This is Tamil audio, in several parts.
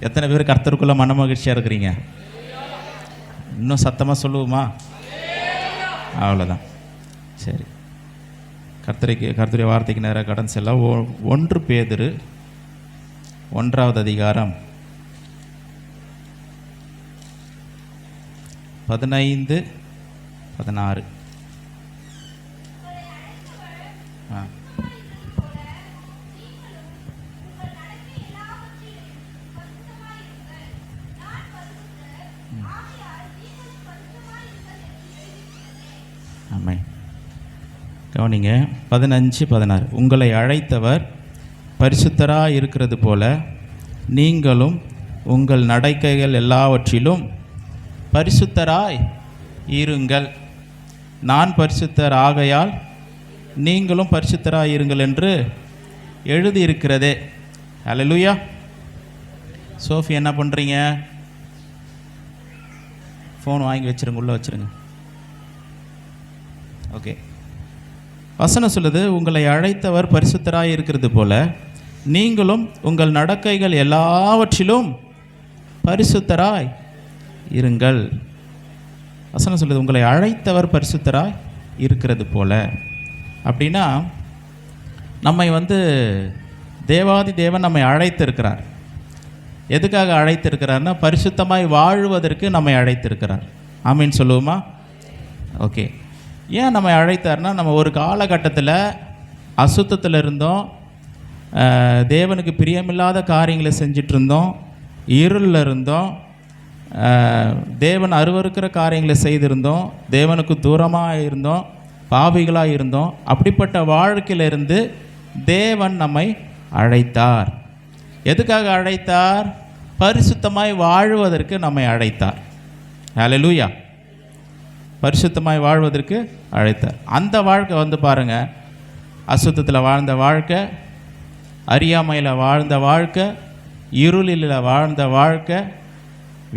எத்தனை பேர் கர்த்தருக்குள்ளே மன மகிழ்ச்சியாக இருக்கிறீங்க? இன்னும் சத்தமாக சொல்லுவோமா? அவ்வளோதான். சரி, கர்த்தருடைய வார்த்தைக்கு நேராக கடன் செல்ல 1 பேதுரு 1ஆவது அதிகாரம் 15, 16. ஆமென். கவனிங்க 15, 16. உங்களை அழைத்தவர் பரிசுத்தராய் இருக்கிறது போல நீங்களும் உங்கள் நடக்கைகள் எல்லாவற்றிலும் பரிசுத்தராய் இருங்கள். நான் பரிசுத்தர் ஆகையால் நீங்களும் பரிசுத்தராய் இருங்கள் என்று எழுதியிருக்கிறதே. அல்லேலூயா. சோஃபி என்ன பண்ணுறீங்க? ஃபோன் வாங்கி வச்சுருங்க, உள்ளே வச்சுருங்க. ஓகே. வசனம் சொல்லுது, உங்களை அழைத்தவர் பரிசுத்தராய் இருக்கிறது போல நீங்களும் உங்கள் நடக்கைகள் எல்லாவற்றிலும் பரிசுத்தராய் இருங்கள். வசனம் சொல்லுது, உங்களை அழைத்தவர் பரிசுத்தராய் இருக்கிறது போல. அப்படின்னா நம்மை தேவாதி தேவன் நம்மை அழைத்திருக்கிறார். எதுக்காக அழைத்திருக்கிறார்னா பரிசுத்தமாய் வாழ்வதற்கு நம்மை அழைத்திருக்கிறார். ஆமீன் சொல்லுவோமா? ஓகே. ஏன் நம்மை அழைத்தார்னா, நம்ம ஒரு காலகட்டத்தில் அசுத்தத்தில் இருந்தோம், தேவனுக்கு பிரியமில்லாத காரியங்களை செஞ்சிட்டு இருந்தோம், இருளில் இருந்தோம், தேவன் அருவருக்கிற காரியங்களை செய்திருந்தோம், தேவனுக்கு தூரமாக இருந்தோம், பாவிகளாக இருந்தோம். அப்படிப்பட்ட வாழ்க்கையிலிருந்து தேவன் நம்மை அழைத்தார். எதுக்காக அழைத்தார்? பரிசுத்தமாய் வாழ்வதற்கு நம்மை அழைத்தார். ஹல்லேலூயா. பரிசுத்தமாய் வாழ்வதற்கு அழைத்தார். அந்த வாழ்க்கை பாருங்கள், அசுத்தத்தில் வாழ்ந்த வாழ்க்கை, அறியாமையில் வாழ்ந்த வாழ்க்கை, இருளில் வாழ்ந்த வாழ்க்கை,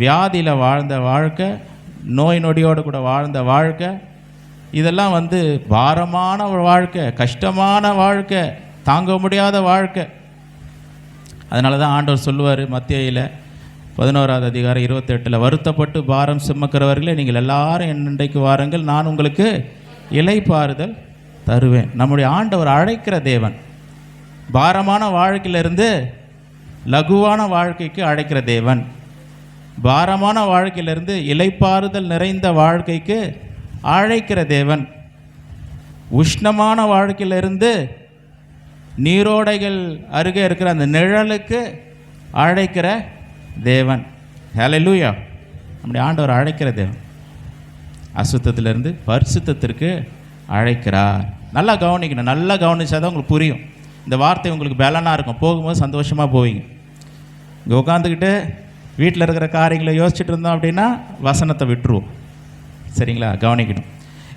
வியாதியில் வாழ்ந்த வாழ்க்கை, நோய் நொடியோடு கூட வாழ்ந்த வாழ்க்கை, இதெல்லாம் பாரமான ஒரு வாழ்க்கை, கஷ்டமான வாழ்க்கை, தாங்க முடியாத வாழ்க்கை. அதனால தான் ஆண்டவர் சொல்லுவார் மத்தேயுவில் 11ஆவது அதிகாரம் 28, வருத்தப்பட்டு பாரம் சுமக்கிறவர்களே நீங்கள் எல்லாரும் என்னண்டைக்கு வாருங்கள், நான் உங்களுக்கு இளைப்பாறுதல் தருவேன். நம்முடைய ஆண்டவர் அழைக்கிற தேவன். பாரமான வாழ்க்கையிலிருந்து லகுவான வாழ்க்கைக்கு அழைக்கிற தேவன். பாரமான வாழ்க்கையிலிருந்து இளைப்பாறுதல் நிறைந்த வாழ்க்கைக்கு அழைக்கிற தேவன். உஷ்ணமான வாழ்க்கையிலிருந்து நீரோடைகள் அருகே இருக்கிற அந்த நிழலுக்கு அழைக்கிற தேவன். ஹல்லேலூயா. நம்முடைய ஆண்டவர் அழைக்கிற தேவன். அசுத்தத்திலிருந்து பரிசுத்தத்திற்கு அழைக்கிறார். நல்லா கவனிக்கணும். நல்லா கவனிச்சா தான் உங்களுக்கு புரியும். இந்த வார்த்தை உங்களுக்கு பலனாக இருக்கும். போகும்போது சந்தோஷமாக போவீங்க. இங்கே உட்காந்துக்கிட்டு வீட்டில் இருக்கிற காரியங்களை யோசிச்சுட்டு இருந்தோம் அப்படின்னா வசனத்தை விட்டுருவோம். சரிங்களா? கவனிக்கணும்.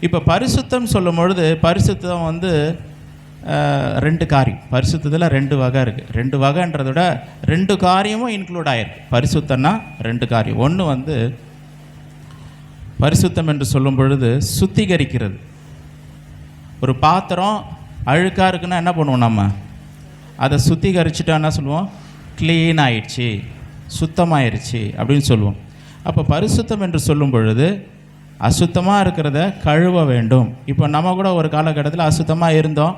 இப்போ பரிசுத்தம் சொல்லும் பொழுது பரிசுத்தம் 2 காரியம். பரிசுத்தத்தில் 2 வகை இருக்குது. 2 வகைன்றத விட 2 காரியமும் இன்க்ளூட் ஆகிருக்கு. பரிசுத்தம்னா 2 காரியம். ஒன்று பரிசுத்தம் என்று சொல்லும் பொழுது சுத்திகரிக்கிறது. ஒரு பாத்திரம் அழுக்காக இருக்குன்னா என்ன பண்ணுவோம்? நம்ம அதை சுத்திகரிச்சுட்டா என்ன சொல்லுவோம்? க்ளீன் ஆயிடுச்சு, சுத்தமாயிருச்சு அப்படின்னு சொல்லுவோம். அப்போ பரிசுத்தம் என்று சொல்லும் பொழுது அசுத்தமாக இருக்கிறத கழுவ வேண்டும். இப்போ நம்ம கூட ஒரு காலகட்டத்தில் அசுத்தமாக இருந்தோம்.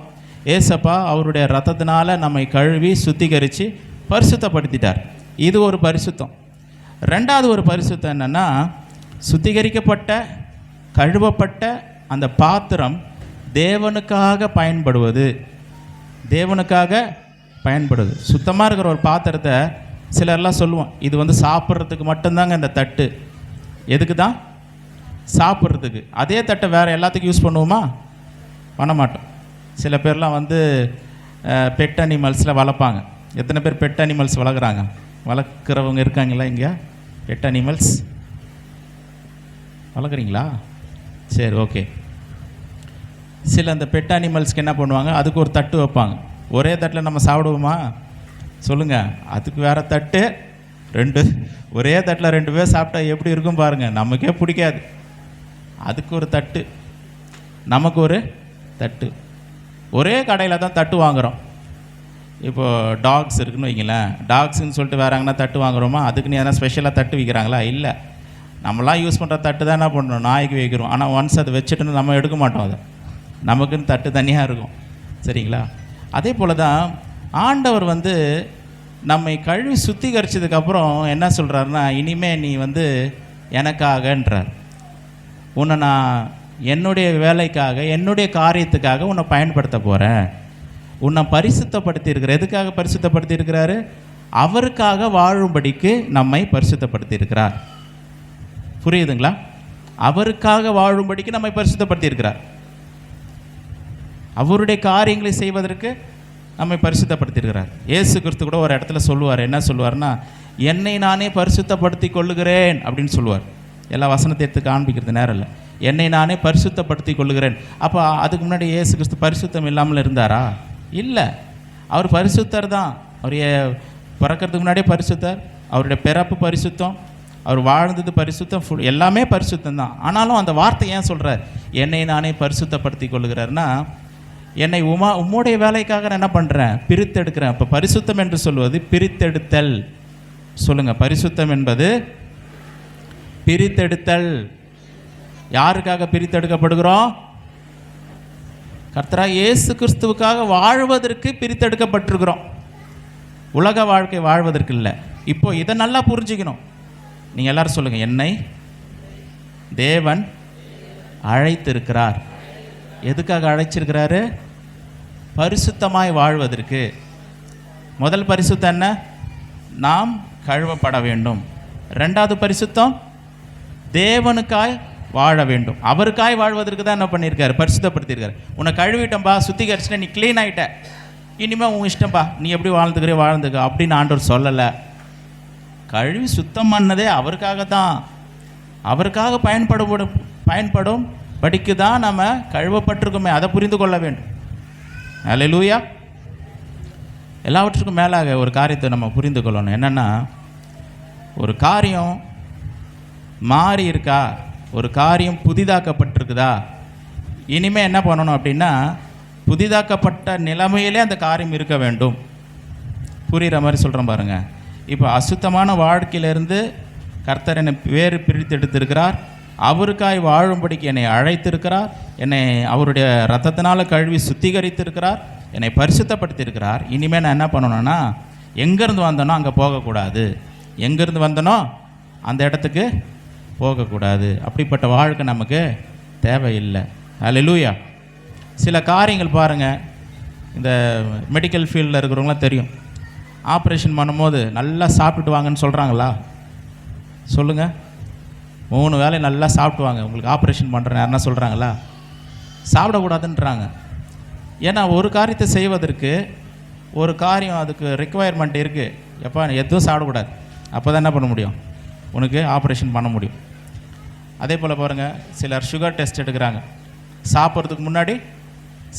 ஏசப்பா அவருடைய ரத்தத்தினால நம்மை கழுவி சுத்திகரித்து பரிசுத்தப்படுத்திட்டார். இது ஒரு பரிசுத்தம். 2வது ஒரு பரிசுத்தம் என்னென்னா, சுத்திகரிக்கப்பட்ட கழுவப்பட்ட அந்த பாத்திரம் தேவனுக்காக பயன்படுவது. தேவனுக்காக பயன்படுது. சுத்தமாக இருக்கிற ஒரு பாத்திரத்தை சிலர்லாம் சொல்லுவோம், இது சாப்பிட்றதுக்கு மட்டும்தாங்க இந்த தட்டு. எதுக்கு தான்? சாப்பிட்றதுக்கு. அதே தட்டை வேறு எல்லாத்துக்கும் யூஸ் பண்ணுவோமா? பண்ண மாட்டோம். சில பேர்லாம் பெட் அனிமல்ஸில் வளர்ப்பாங்க. எத்தனை பேர் பெட் அனிமல்ஸ் வளர்க்குறாங்க? வளர்க்குறவங்க இருக்காங்களா இங்கே? பெட் அனிமல்ஸ் வளர்க்குறீங்களா? சரி, ஓகே. சில அந்த பெட் அனிமல்ஸ்க்கு என்ன பண்ணுவாங்க, அதுக்கு ஒரு தட்டு வைப்பாங்க. ஒரே தட்டில் நம்ம சாப்பிடுவோமா? சொல்லுங்கள். அதுக்கு வேறு தட்டு. ஒரே தட்டில் 2 பேர் சாப்பிட்டா எப்படி இருக்கும் பாருங்கள். நமக்கே பிடிக்காது. அதுக்கு ஒரு தட்டு, நமக்கு ஒரு தட்டு. ஒரே கடையில் தான் தட்டு வாங்குகிறோம். இப்போது டாக்ஸ் இருக்குன்னு வைங்களேன், டாக்ஸுன்னு சொல்லிட்டு வேறு எங்கன்னா தட்டு வாங்குகிறோமா, அதுக்குன்னு எதனா ஸ்பெஷலாக தட்டு விற்கிறாங்களா? இல்லை. நம்மளாம் யூஸ் பண்ணுற தட்டு தான் என்ன பண்ணுறோம், நாய்க்கு வைக்கிறோம். ஆனால் ஒன்ஸ் அதை வச்சுட்டுன்னு நம்ம எடுக்க மாட்டோம். அதை நமக்குன்னு தட்டு தனியாக இருக்கும். சரிங்களா? அதே போல் தான் ஆண்டவர் வந்து நம்மை கழுவி சுத்திகரிச்சதுக்கப்புறம் என்ன சொல்கிறாருன்னா, இனிமேல் நீ வந்து எனக்காகன்றார். உன்னை நான் என்னுடைய வேலைக்காக, என்னுடைய காரியத்துக்காக உன்னை பயன்படுத்த போகிறேன். உன்னை பரிசுத்தப்படுத்தி எதுக்காக பரிசுத்தப்படுத்தி இருக்கிறாரு? அவருக்காக வாழும்படிக்கு நம்மை பரிசுத்தப்படுத்தி இருக்கிறார். புரியுதுங்களா? அவருக்காக வாழும்படிக்கு நம்மை பரிசுத்தப்படுத்தி இருக்கிறார். அவருடைய காரியங்களை செய்வதற்கு நம்மை பரிசுத்தப்படுத்தி இருக்கிறார். இயேசு கிறிஸ்து கூட ஒரு இடத்துல சொல்லுவார். என்ன சொல்லுவார்னா, என்னை நானே பரிசுத்தப்படுத்தி கொள்ளுகிறேன் அப்படின்னு சொல்லுவார். எல்லா வசனத்தை எடுத்து காண்பிக்கிறது நேரம் இல்லை. என்னை நானே பரிசுத்தப்படுத்தி கொள்ளுகிறேன். அப்போ அதுக்கு முன்னாடி இயேசு கிறிஸ்து பரிசுத்தம் இல்லாமல் இருந்தாரா? இல்லை. அவர் பரிசுத்தர் தான். அவர் பிறக்கிறதுக்கு முன்னாடியே பரிசுத்தர், அவருடைய பிறப்பு பரிசுத்தம், அவர் வாழ்ந்தது பரிசுத்தம், எல்லாமே பரிசுத்தம் தான். ஆனாலும் அந்த வார்த்தை ஏன் சொல்கிறார், என்னை நானே பரிசுத்தப்படுத்தி கொள்ளுகிறார்னா, என்னை உம்முடைய வேலைக்காக நான் என்ன பண்ணுறேன், பிரித்தெடுக்கிறேன். இப்போ பரிசுத்தம் என்று சொல்வது பிரித்தெடுத்தல். சொல்லுங்கள், பரிசுத்தம் என்பது பிரித்தெடுத்தல். யாருக்காக பிரித்தெடுக்கப்படுகிறோம்? கர்த்தராகிய இயேசு கிறிஸ்துவுக்காக வாழ்வதற்கு பிரித்தெடுக்கப்பட்டிருக்கிறோம். உலக வாழ்க்கை வாழ்வதற்கு இல்லை. இப்போ இதை நல்லா புரிஞ்சுக்கணும். நீங்கள் எல்லாரும் சொல்லுங்கள், என்னை தேவன் அழைத்திருக்கிறார். எதுக்காக அழைச்சிருக்கிறாரு? பரிசுத்தமாய் வாழ்வதற்கு. முதல் பரிசுத்தம் என்ன? நாம் கழுவப்பட வேண்டும். ரெண்டாவது பரிசுத்தம், தேவனுக்காய் வாழ வேண்டும். அவருக்காய் வாழ்வதற்கு தான் என்ன பண்ணியிருக்காரு, பரிசுத்தப்படுத்தியிருக்காரு. உன்னை கழுவிட்டம்பா, சுத்திகரிச்சுட்ட, நீ க்ளீன் ஆகிட்ட, இனிமேல் உன் இஷ்டம்பா, நீ எப்படி வாழ்ந்துக்க அப்படின்னு ஆண்டவர் சொல்லலை. கழுவி சுத்தம் பண்ணதே அவருக்காக தான். அவருக்காக பயன்படும் படிக்கு தான் நம்ம கழுவப்பட்டிருக்கோமே, அதை புரிந்து கொள்ள வேண்டும். அல்லேலூயா. எல்லாவற்றுக்கும் மேலாக ஒரு காரியத்தை நம்ம புரிந்து கொள்ளணும். என்னென்னா, ஒரு காரியம் மாறி இருக்கா, ஒரு காரியம் புதிதாக்கப்பட்டிருக்குதா, இனிமேல் என்ன பண்ணணும் அப்படின்னா, புதிதாக்கப்பட்ட நிலைமையிலே அந்த காரியம் இருக்க வேண்டும். புரிகிற மாதிரி சொல்கிறேன் பாருங்கள். இப்போ அசுத்தமான வாழ்க்கையிலிருந்து கர்த்தர் என்னை வேறு பிரித்தெடுத்திருக்கிறார். அவருக்காய் வாழும்படிக்கு என்னை அழைத்திருக்கிறார். என்னை அவருடைய இரத்தத்தினால் கழுவி சுத்திகரித்திருக்கிறார். என்னை பரிசுத்தப்படுத்தியிருக்கிறார். இனிமேல் நான் என்ன பண்ணணும்னா, எங்கேருந்து வந்தனோ அங்கே போகக்கூடாது, எங்கேருந்து வந்தனோ அந்த இடத்துக்கு போகக்கூடாது. அப்படிப்பட்ட வாழ்க்கை நமக்கு தேவையில்லை. அல்லேலூயா. சில காரியங்கள் பாருங்கள், இந்த மெடிக்கல் ஃபீல்டில் இருக்கிறவங்களாம் தெரியும். ஆப்ரேஷன் பண்ணும்போது நல்லா சாப்பிட்டுட்டு வாங்கன்னு சொல்கிறாங்களா? சொல்லுங்கள். 3 வேளை நல்லா சாப்பிட்டு வாங்க, உங்களுக்கு ஆப்ரேஷன் பண்ணுறேன் யாருன்னா சொல்கிறாங்களா? சாப்பிடக்கூடாதுன்றாங்க. ஏன்னா ஒரு காரியத்தை செய்வதற்கு ஒரு காரியம் அதுக்கு ரெக்குவயர்மெண்ட் இருக்குது. எப்போ எதுவும் சாப்பிடக்கூடாது, அப்போ தான் என்ன பண்ண முடியும், உனக்கு ஆப்ரேஷன் பண்ண முடியும். அதே போல் பாருங்கள், சிலர் சுகர் டெஸ்ட் எடுக்கிறாங்க. சாப்பிட்றதுக்கு முன்னாடி,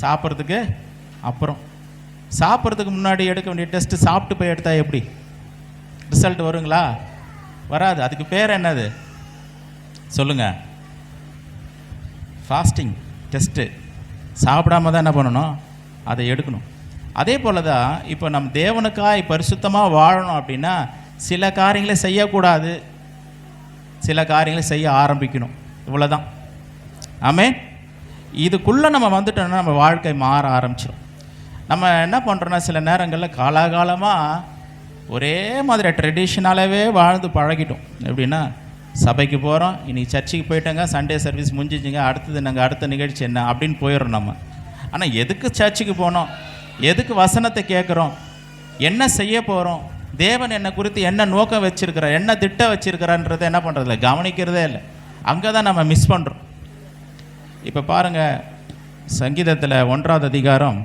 சாப்பிட்றதுக்கு அப்புறம். சாப்பிட்றதுக்கு முன்னாடி எடுக்க வேண்டிய டெஸ்ட்டு சாப்பிட்டு போய் எடுத்தால் எப்படி ரிசல்ட் வருங்களா? வராது. அதுக்கு பேர் என்னது சொல்லுங்கள்? Fasting test. சாப்பிடாம தான் என்ன பண்ணணும், அதை எடுக்கணும். அதே போல் தான் இப்போ நம்ம தேவனுக்காய் பரிசுத்தமாக வாழணும் அப்படின்னா சில காரியங்களை செய்யக்கூடாது, சில காரியங்களை செய்ய ஆரம்பிக்கணும். இவ்வளோதான். ஆமென். இதுக்குள்ளே நம்ம வந்துட்டோம்னா நம்ம வாழ்க்கை மாற ஆரம்பிச்சிடும். நம்ம என்ன பண்ணுறோன்னா, சில நேரங்களில் காலாகாலமாக ஒரே மாதிரி ட்ரெடிஷ்னலாகவே வாழ்ந்து பழகிட்டோம். எப்படின்னா, சபைக்கு போகிறோம், இன்றைக்கி சர்ச்சுக்கு போயிட்டோங்க, சண்டே சர்வீஸ் முடிஞ்சிச்சிங்க, அடுத்தது நாங்கள் அடுத்த நிகழ்ச்சி என்ன அப்படின்னு போயிடுறோம் நம்ம. ஆனால் எதுக்கு சர்ச்சுக்கு போனோம், எதுக்கு வசனத்தை கேட்குறோம், என்ன செய்ய போகிறோம், தேவன் என்னை குறித்து என்ன நோக்கம் வச்சுருக்கிறார், என்ன திட்டம் வச்சுருக்கிறான்றதை என்ன பண்ணுறதில்ல, கவனிக்கிறதே இல்லை. அங்கே தான் நம்ம மிஸ் பண்ணுறோம். இப்போ பாருங்கள், சங்கீதத்தில் 1ஆவது அதிகாரம்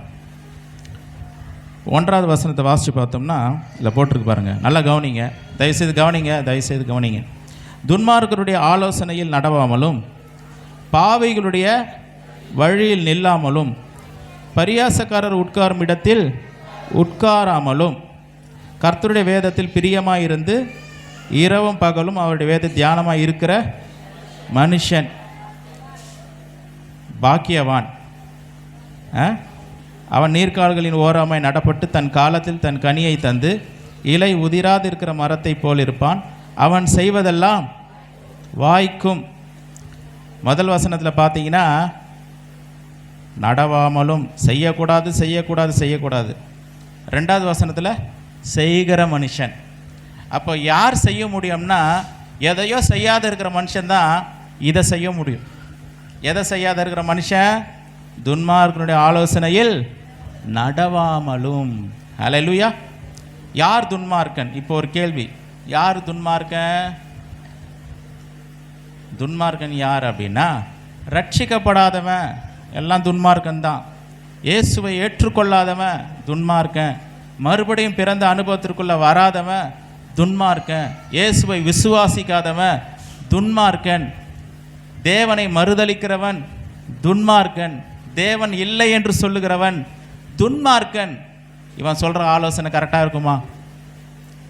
1ஆவது வசனத்தை வாசித்து பார்த்தோம்னா இதில் போட்டிருக்கு பாருங்கள். நல்லா கவனிங்க, தயவுசெய்து கவனிங்க, தயவுசெய்து கவனிங்க. துன்மார்க்கருடைய ஆலோசனையில் நடவாமலும், பாவிகளுடைய வழியில் நில்லாமலும், பரியாசக்காரர் உட்காரும் இடத்தில் உட்காராமலும், கர்த்தருடைய வேதத்தில் பிரியமாயிருந்து இரவும் பகலும் அவருடைய வேத தியானமாக இருக்கிற மனுஷன் பாக்கியவான் அவன் நீர்க்கால்களின் ஓரமாய் நடப்பட்டு தன் காலத்தில் தன் கனியை தந்து இலை உதிராதிருக்கிற மரத்தை போல் இருப்பான். அவன் செய்வதெல்லாம் வாய்க்கும். முதல் வசனத்தில் பார்த்தீங்கன்னா நடவாமலும், செய்யக்கூடாது செய்யக்கூடாது செய்யக்கூடாது. ரெண்டாவது வசனத்தில் செய்கிற மனுஷன். அப்போ யார் செய்ய முடியும்னா, எதையோ செய்யாத இருக்கிற மனுஷன்தான் இதை செய்ய முடியும். எதை செய்யாத இருக்கிற மனுஷன்? துன்மார்க்கனுடைய ஆலோசனையில் நடவாமலும். ஹல்லேலூயா. யார் துன்மார்க்கன்? இப்போ ஒரு கேள்வி, யார் துன்மார்க்கன்? துன்மார்க்கன் யார் அப்படின்னா, ரட்சிக்கப்படாதவன் எல்லாம் துன்மார்க்கன் தான். இயேசுவை ஏற்றுக்கொள்ளாதவன் துன்மார்க்கன். மறுபடியும் பிறந்த அனுபவத்திற்குள்ள வராதவன் துன்மார்க்கன். இயேசுவை விசுவாசிக்காதவன் துன்மார்க்கன். தேவனை மறுதலிக்கிறவன் துன்மார்க்கன். தேவன் இல்லை என்று சொல்லுகிறவன் துன்மார்க்கன். இவன் சொல்கிற ஆலோசனை கரெக்டாக இருக்குமா?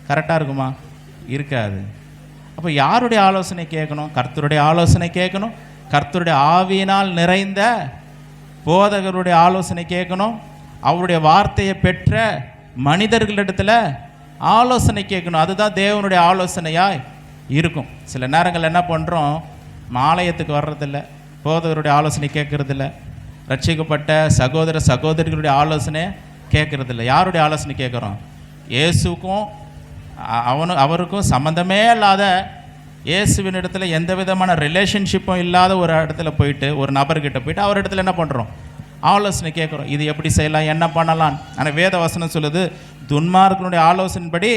கரெக்டாக இருக்குமா? இருக்காது. அப்போ யாருடைய ஆலோசனை கேட்கணும்? கர்த்தருடைய ஆலோசனை கேட்கணும். கர்த்தருடைய ஆவியினால் நிறைந்த போதகருடைய ஆலோசனை கேட்கணும். அவருடைய வார்த்தையை பெற்ற மனிதர்களிடத்தில் ஆலோசனை கேட்கணும். அதுதான் தேவனுடைய ஆலோசனையாக இருக்கும். சில நேரங்கள் என்ன பண்ணுறோம், ஆலயத்துக்கு வர்றதில்ல, போதகருடைய ஆலோசனை கேட்கறதில்ல, ரட்சிக்கப்பட்ட சகோதர சகோதரிகளுடைய ஆலோசனை கேட்கறதில்ல. யாருடைய ஆலோசனை கேட்குறோம்? இயேசுக்கும் அவருக்கும் சம்மந்தமே இல்லாத, இயேசுவின் இடத்துல எந்த விதமான ரிலேஷன்ஷிப்பும் இல்லாத ஒரு இடத்துல போயிட்டு, ஒரு நபர்கிட்ட போயிட்டு அவர் இடத்துல என்ன பண்ணுறோம்? ஆலோசனை கேட்குறோம். இது எப்படி செய்யலாம், என்ன பண்ணலாம்? ஆனால் வேத வசனம் சொல்லுது, துன்மார்க்கனுடைய ஆலோசனைப்படி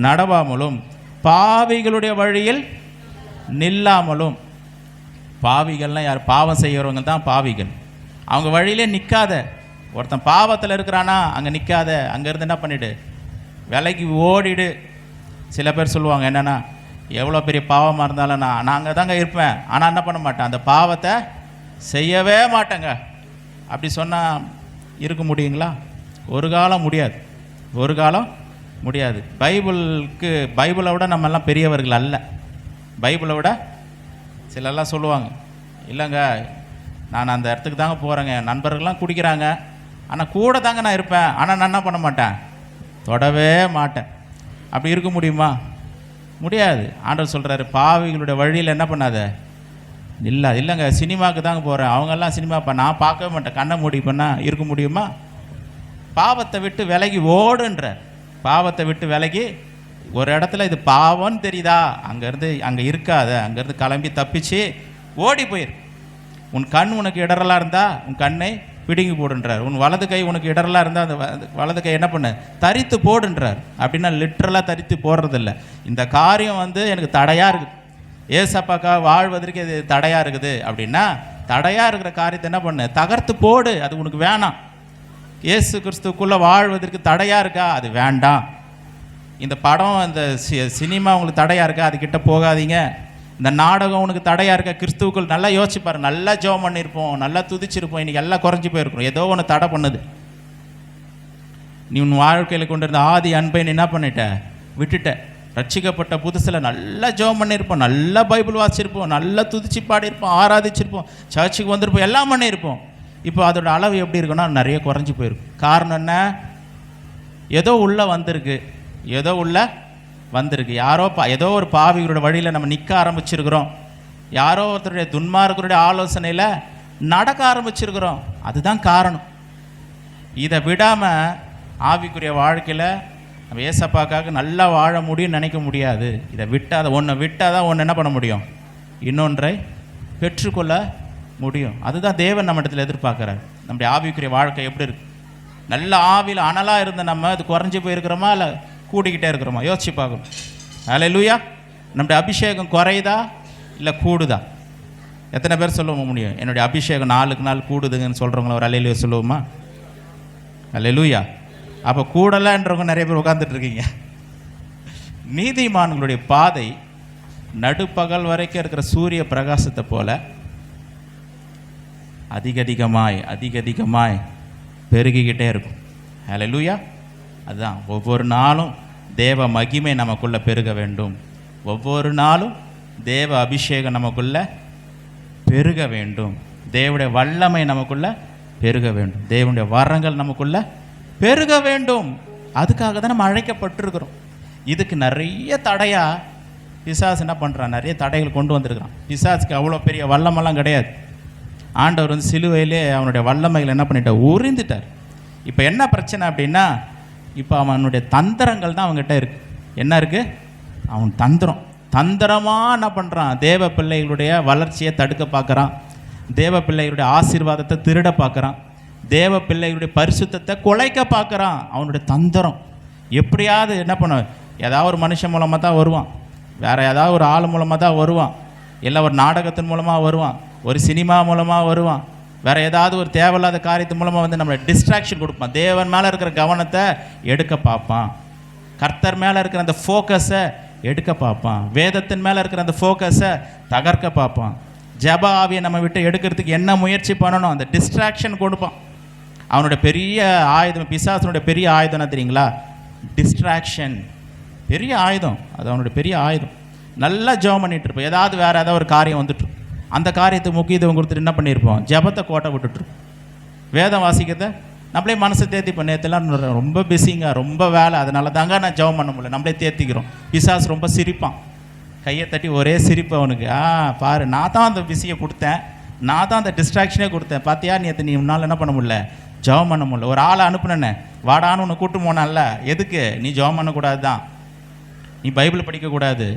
நடவாமலும் பாவிகளுடைய வழியில் நில்லாமலும். பாவிகள்லாம் யார்? பாவம் செய்கிறவங்க தான் பாவிகள். அவங்க வழியிலே நிற்காத. ஒருத்தன் பாவத்தில் இருக்கிறானா அங்கே நிற்காத, அங்கேருந்து என்ன பண்ணிவிடு, விலைக்கு ஓடிடு. சில பேர் சொல்லுவாங்க என்னென்னா, எவ்வளோ பெரிய பாவமாக இருந்தாலும் நான் அங்கே தாங்க இருப்பேன், ஆனால் என்ன பண்ண மாட்டேன், அந்த பாவத்தை செய்யவே மாட்டேங்க. அப்படி சொன்னால் இருக்க முடியுங்களா? ஒரு காலம் முடியாது, ஒரு காலம் முடியாது. பைபிளை விட நம்மெல்லாம் பெரியவர்கள் அல்ல. பைபிளை விட சிலெல்லாம் சொல்லுவாங்க, இல்லைங்க நான் அந்த இடத்துக்கு தாங்க போகிறேங்க, நண்பர்கள்லாம் குடிக்கிறாங்க, ஆனால் கூட தாங்க நான் இருப்பேன், ஆனால் நான் என்ன பண்ண மாட்டேன், தொடவே மாட்டேன். அப்படி இருக்க முடியுமா? முடியாது. ஆண்டவர் சொல்கிறாரு, பாவிகளுடைய வழியில் என்ன பண்ணாத, இல்லைங்க சினிமாவுக்கு தாங்க போகிறேன், அவங்கெல்லாம் சினிமா நான் பார்க்கவே மாட்டேன், கண்ணை மூடி பண்ணால் இருக்க முடியுமா? பாவத்தை விட்டு விலகி ஓடுன்ற. பாவத்தை விட்டு விலகி ஒரு இடத்துல இது பாவம்னு தெரியுதா, அங்கே இருக்காத, அங்கேருந்து கிளம்பி தப்பிச்சு ஓடி போயிரு. உன் கண் உனக்கு இடரலாக இருந்தால் உன் கண்ணை பிடுங்கி போடுன்றார். உன் வலது கை உனக்கு இடரலாக இருந்தால் அந்த வலது கை என்ன பண்ண, தரித்து போடுன்றார். அப்படின்னா லிட்ரலாக தரித்து போடுறதில்ல. இந்த காரியம் எனக்கு தடையாக இருக்குது, ஏசப்பாக்கா வாழ்வதற்கு இது தடையாக இருக்குது அப்படின்னா, தடையாக இருக்கிற காரியத்தை என்ன பண்ணு, தகர்த்து போடு. அது உனக்கு வேணாம். இயேசு கிறிஸ்துக்குள்ளே வாழ்வதற்கு தடையாக இருக்கா, அது வேண்டாம். இந்த படம், இந்த சினிமா உங்களுக்கு தடையாக இருக்கா, அதுக்கிட்ட போகாதீங்க. இந்த நாடகம் உனக்கு தடையாக இருக்கா, கிறிஸ்துவுக்குள் நல்லா யோசிப்பாரு. நல்லா ஜெபம் பண்ணியிருப்போம், நல்லா துதிச்சிருப்போம், இன்றைக்கி எல்லாம் குறைஞ்சி போயிருக்கணும், ஏதோ ஒன்று தடை பண்ணுது. நீ உன் வாழ்க்கையில் கொண்டு இருந்த ஆதி அன்பை நீ என்ன பண்ணிட்ட, விட்டுட்ட. ரட்சிக்கப்பட்ட புதுசில் நல்லா ஜெபம் பண்ணியிருப்போம், நல்லா பைபிள் வாசிச்சிருப்போம், நல்லா துதிச்சு பாடியிருப்போம், ஆராதிச்சிருப்போம், சர்ச்சுக்கு வந்திருப்போம், எல்லாம் பண்ணியிருப்போம். இப்போ அதோட அளவு எப்படி இருக்குன்னா நிறைய குறைஞ்சி போயிருக்கும். காரணம் என்ன? ஏதோ உள்ளே வந்திருக்கு, ஏதோ உள்ள வந்திருக்கு. ஏதோ ஒரு பாவிகளோட வழியில் நம்ம நிற்க ஆரம்பிச்சிருக்கிறோம். யாரோ ஒருத்தருடைய துன்மார்க்கருடைய ஆலோசனையில் நடக்க ஆரம்பிச்சிருக்கிறோம். அதுதான் காரணம். இதை விடாமல் ஆவிக்குரிய வாழ்க்கையில் நம்ம ஏசப்பாக்காக நல்லா வாழ முடியும்னு நினைக்க முடியாது. இதை விட்டால் தான் ஒன்று என்ன பண்ண முடியும், இன்னொன்றை பெற்றுக்கொள்ள முடியும். அதுதான் தேவன் நம்ம இடத்துல எதிர்பார்க்குறாரு. நம்முடைய ஆவிக்குரிய வாழ்க்கை எப்படி இருக்கு? நல்ல ஆவியில் அனலாக இருந்த நம்ம அது குறைஞ்சி போயிருக்கிறோமா இல்லை கூடிக்கிட்டே இருக்கிறோமா? யோசிச்சு பார்க்கணும். ஹல்லேலூயா. நம்முடைய அபிஷேகம் குறையுதா இல்லை கூடுதா? எத்தனை பேர் சொல்ல முடியும், என்னுடைய அபிஷேகம் நாளுக்கு நாள் கூடுதுங்கன்னு சொல்கிறவங்கள ஒரு ஹல்லேலூயா சொல்லுவோமா? ஹல்லேலூயா. அப்போ கூடலைன்றவங்க நிறைய பேர் உட்காந்துட்டு இருக்கீங்க. நீதிமான்களுடைய பாதை நடுப்பகல் வரைக்கும் இருக்கிற சூரிய பிரகாசத்தை போல அதிகமாய் பெருகிக்கிட்டே இருக்கும். ஹல்லேலூயா. அதுதான் ஒவ்வொரு நாளும் தேவ மகிமை நமக்குள்ளே பெருக வேண்டும். ஒவ்வொரு நாளும் தேவ அபிஷேகம் நமக்குள்ளே பெருக வேண்டும். தேவனுடைய வல்லமை நமக்குள்ளே பெருக வேண்டும். தேவனுடைய வரங்கள் நமக்குள்ள பெருக வேண்டும். அதுக்காக தான் நம்ம அழைக்கப்பட்டிருக்கிறோம். இதுக்கு நிறைய தடையாக பிசாசு என்ன பண்ணுறான், நிறைய தடைகள் கொண்டு வந்திருக்கிறான். பிசாசுக்கு அவ்வளோ பெரிய வல்லமெல்லாம் கிடையாது. ஆண்டவர் வந்து சிலுவையிலே அவனுடைய வல்லமைகள் என்ன பண்ணிட்டார், உறிந்துட்டார். இப்போ என்ன பிரச்சனை அப்படின்னா, இப்போ அவனுடைய தந்திரங்கள் தான் அவங்ககிட்ட இருக்குது. என்ன இருக்குது, அவன் தந்திரமாக என்ன பண்ணுறான், தேவ பிள்ளைகளுடைய வளர்ச்சியை தடுக்க பார்க்குறான், தேவ பிள்ளைகளுடைய ஆசீர்வாதத்தை திருட பார்க்குறான், தேவ பிள்ளைகளுடைய பரிசுத்தத்தை குலைக்க பார்க்குறான். அவனுடைய தந்திரம் எப்படியாவது என்ன பண்ண, ஏதாவது ஒரு மனுஷன் மூலமாக தான் வருவான், வேறு ஏதாவது ஒரு ஆள் மூலமாக தான் வருவான், இல்லை ஒரு நாடகத்தின் மூலமாக வருவான், ஒரு சினிமா மூலமாக வருவான், வேறு ஏதாவது ஒரு தேவையில்லாத காரியத்தின் மூலமாக வந்து நம்மளை டிஸ்ட்ராக்ஷன் கொடுப்பான். தேவன் மேலே இருக்கிற கவனத்தை எடுக்க பார்ப்பான், கர்த்தர் மேலே இருக்கிற அந்த ஃபோக்கஸை எடுக்க பார்ப்பான், வேதத்தின் மேலே இருக்கிற அந்த ஃபோக்கஸை தகர்க்க பார்ப்பான். ஜப ஆவியை நம்ம விட்டு எடுக்கிறதுக்கு என்ன முயற்சி பண்ணணும், அந்த டிஸ்ட்ராக்ஷன் கொடுப்பான். அவனுடைய பெரிய ஆயுதம், பிசாசனுடைய பெரிய ஆயுதம் என்ன தெரியுங்களா, டிஸ்ட்ராக்ஷன். பெரிய ஆயுதம் அது, அவனுடைய பெரிய ஆயுதம். நல்லா ஜெபம் பண்ணிட்டு இருப்போம், ஏதாவது வேறு ஏதாவது ஒரு காரியம் வந்துட்டு அந்த காரியத்துக்கு முக்கியத்துவம் கொடுத்துட்டு என்ன பண்ணியிருப்போம், ஜபத்தை கோட்டை விட்டுட்டுருப்போம். வேதம் வாசிக்கிறத நம்மளே மனசை தேத்திப்போம். நேற்றுலாம் ரொம்ப பிஸிங்க, ரொம்ப வேலை, அதனால தாங்க நான் ஜெபம் பண்ண முடியல, நம்மளே தேத்திக்கிறோம். பிசாசு ரொம்ப சிரிப்பான், கையை தட்டி ஒரே சிரிப்பு அவனுக்கு. பாரு, நான் தான் அந்த பிஸியை கொடுத்தேன், நான் தான் அந்த டிஸ்ட்ராக்ஷனே கொடுத்தேன், பார்த்தியா நீ உன்னால் என்ன பண்ண முடியல, ஜெபம் பண்ண முடியல. ஒரு ஆளை அனுப்புனேன்னு வாடான்னு உன்னை கூட்டு போனான்ல, எதுக்கு, நீ ஜெபம் பண்ணக்கூடாது தான், நீ பைபிள் படிக்கக்கூடாது,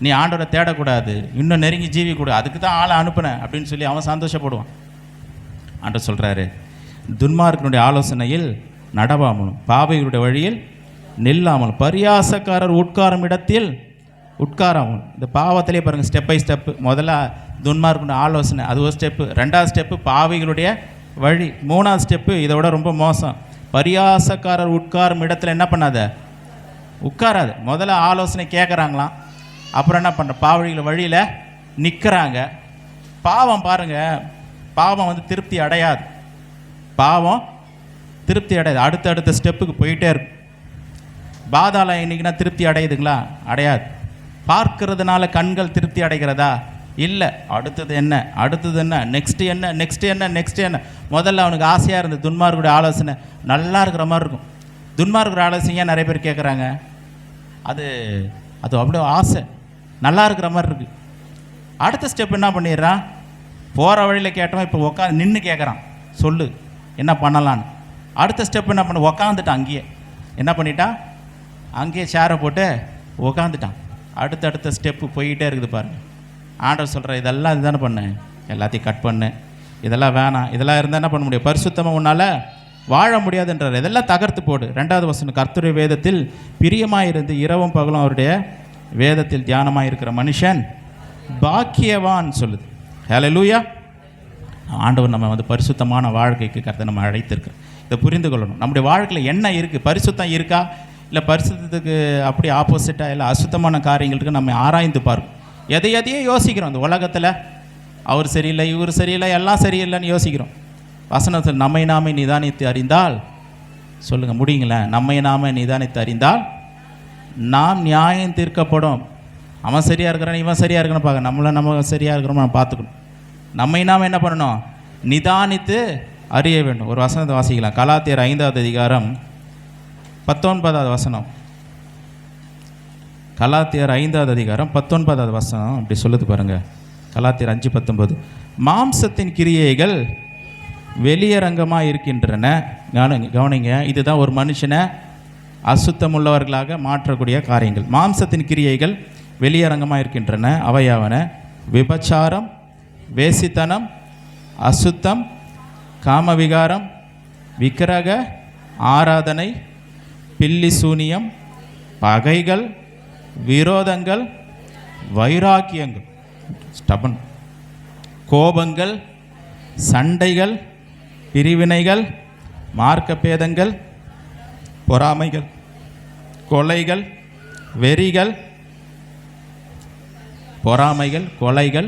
நீ ஆண்டவரை தேடக்கூடாது, இன்னும் நெருங்கி ஜீவிக்கூடாது, அதுக்கு தான் ஆளை அனுப்புனேன் அப்படின்னு சொல்லி அவன் சந்தோஷப்படுவான். ஆண்டவர் சொல்கிறாரு, துன்மார்க்கனுடைய ஆலோசனையில் நடவாமலும் பாவிகளுடைய வழியில் நில்லாமலும் பரியாசக்காரர் உட்காரும் இடத்தில் உட்காராமலும். இந்த பாவத்திலே பாருங்கள், ஸ்டெப் பை ஸ்டெப்பு. முதல்ல துன்மார்க்கனுடைய ஆலோசனை, அது ஒரு ஸ்டெப்பு. ரெண்டாவது ஸ்டெப்பு பாவிகளுடைய வழி. மூணாவது ஸ்டெப்பு இதை விட ரொம்ப மோசம், பரியாசக்காரர் உட்காரும் இடத்துல என்ன பண்ணாத, உட்காராது. முதல்ல ஆலோசனை கேட்குறாங்களாம், அப்புறம் என்ன பண்ணுற, பாவழிகள் வழியில் நிற்கிறாங்க. பாவம் பாருங்கள், பாவம் வந்து திருப்தி அடையாது, பாவம் திருப்தி அடையாது, அடுத்த ஸ்டெப்புக்கு போயிட்டே இருக்கும். பாதாளம் இன்னைக்குன்னா திருப்தி அடையுதுங்களா, அடையாது. பார்க்கறதுனால கண்கள் திருப்தி அடைகிறதா, இல்லை. அடுத்தது என்ன, அடுத்தது என்ன, நெக்ஸ்ட்டு என்ன, நெக்ஸ்ட்டு என்ன, நெக்ஸ்ட்டு என்ன. முதல்ல அவனுக்கு ஆசையாக இருந்தது துன்மார்க்குடைய ஆலோசனை நல்லா இருக்கிற மாதிரி இருக்கும். துன்மார்க்குடைய ஆலோசனையாக நிறைய பேர் கேட்குறாங்க, அது அப்படியே ஆசை நல்லா இருக்கிற மாதிரி இருக்குது. அடுத்த ஸ்டெப் என்ன பண்ணிடுறான், போகிற வழியில் கேட்டவன் இப்போ உட்காந்து நின்று கேட்குறான், சொல்லு என்ன பண்ணலான்னு. அடுத்த ஸ்டெப் என்ன பண்ண, உக்காந்துட்டான் அங்கேயே. என்ன பண்ணிட்டான், அங்கேயே சேரை போட்டு உக்காந்துட்டான். அடுத்த ஸ்டெப்பு போய்கிட்டே இருக்குது பாருங்கள். ஆண்டவர் சொல்கிற, இதெல்லாம் இதுதானே பண்ணு, எல்லாத்தையும் கட் பண்ணு, இதெல்லாம் வேணாம், இதெல்லாம் இருந்தால் என்ன பண்ண முடியும், பரிசுத்தமாக உன்னால் வாழ முடியாதுன்றார். இதெல்லாம் தகர்த்து போடு. 2வது வசனம், கர்த்தருடைய வேதத்தில் பிரியமாயிருந்து இரவும் பகலும் அவருடைய வேதத்தில் தியானமாக இருக்கிற மனுஷன் பாக்கியவான் சொல்லுது. ஹல்லேலூயா. ஆண்டவர் நம்ம வந்து பரிசுத்தமான வாழ்க்கைக்கு கர்த்தர் நம்ம அழைத்திருக்கிறோம். இதை புரிந்து கொள்ளணும். நம்முடைய வாழ்க்கையில் என்ன இருக்குது, பரிசுத்தம் இருக்கா, இல்லை பரிசுத்தத்துக்கு அப்படி ஆப்போசிட்டாக இல்லை அசுத்தமான காரியங்களுக்கு நம்ம ஆராய்ந்து பார்க்கணும். எதையே யோசிக்கிறோம். இந்த உலகத்தில் அவர் சரியில்லை, இவர் சரியில்லை, எல்லாம் சரியில்லைன்னு யோசிக்கிறோம். வசனத்தில் நம்மை நாமே நிதானித்து அறிந்தால், சொல்லுங்கள் முடியுங்களேன், நம்மை நாமே நிதானித்து அறிந்தால் நாம் நியாயம் தீர்க்கப்படும். அவன் சரியாக இருக்கிறான், இவன் சரியாக இருக்கிறான்னு பார்க்க, நம்ம சரியாக இருக்கிறோம் நம்ம பார்த்துக்கணும். நம்மை நாம் என்ன பண்ணணும், நிதானித்து அறிய வேண்டும். ஒரு வசனத்தை வாசிக்கலாம். கலாத்தியர் 5வது அதிகாரம் 19வது வசனம். கலாத்தியர் 5வது அதிகாரம் 19வது வசனம் அப்படி சொல்லுது பாருங்கள். கலாத்தியர் 5:19, மாம்சத்தின் கிரியைகள் வெளியரங்கமாக இருக்கின்றன. கவனிங்க, இதுதான் ஒரு மனுஷனை அசுத்தமுள்ளவர்களாக மாற்றக்கூடிய காரியங்கள். மாம்சத்தின் கிரியைகள் வெளியரங்கமாக இருக்கின்றன. அவையாவன விபச்சாரம், வேசித்தனம், அசுத்தம், காமவிகாரம், விக்கிரக ஆராதனை, பில்லி சூனியம், பகைகள், விரோதங்கள், வைராக்கியங்கள், ஸ்டபன், கோபங்கள், சண்டைகள், பிரிவினைகள், மார்க்கப்பேதங்கள், பொறாமைகள், கொலைகள், வெறிகள். பொறாமைகள், கொலைகள்,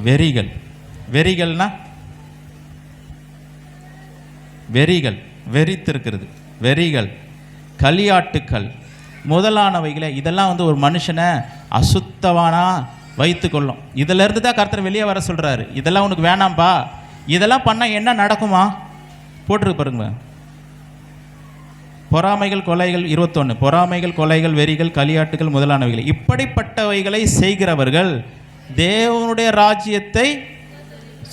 வெறிகள். வெறிகள்னா வெறிகள், வெறித்திருக்கிறது, வெறிகள், களியாட்டுக்கள் முதலானவைகளை. இதெல்லாம் வந்து ஒரு மனுஷனை அசுத்தவானா வைத்து கொள்ளும். இதிலிருந்து தான் கர்த்தர் வெளியே வர சொல்கிறாரு. இதெல்லாம் உனக்கு வேணாம்பா, இதெல்லாம் பண்ணால் என்ன நடக்குமா? போட்டிருக்கு பாருங்க. பொறாமைகள், கொலைகள் 21. பொறாமைகள், கொலைகள், வெறிகள், களியாட்டுகள் முதலானவைகள், இப்படிப்பட்டவைகளை செய்கிறவர்கள் தேவனுடைய ராஜ்யத்தை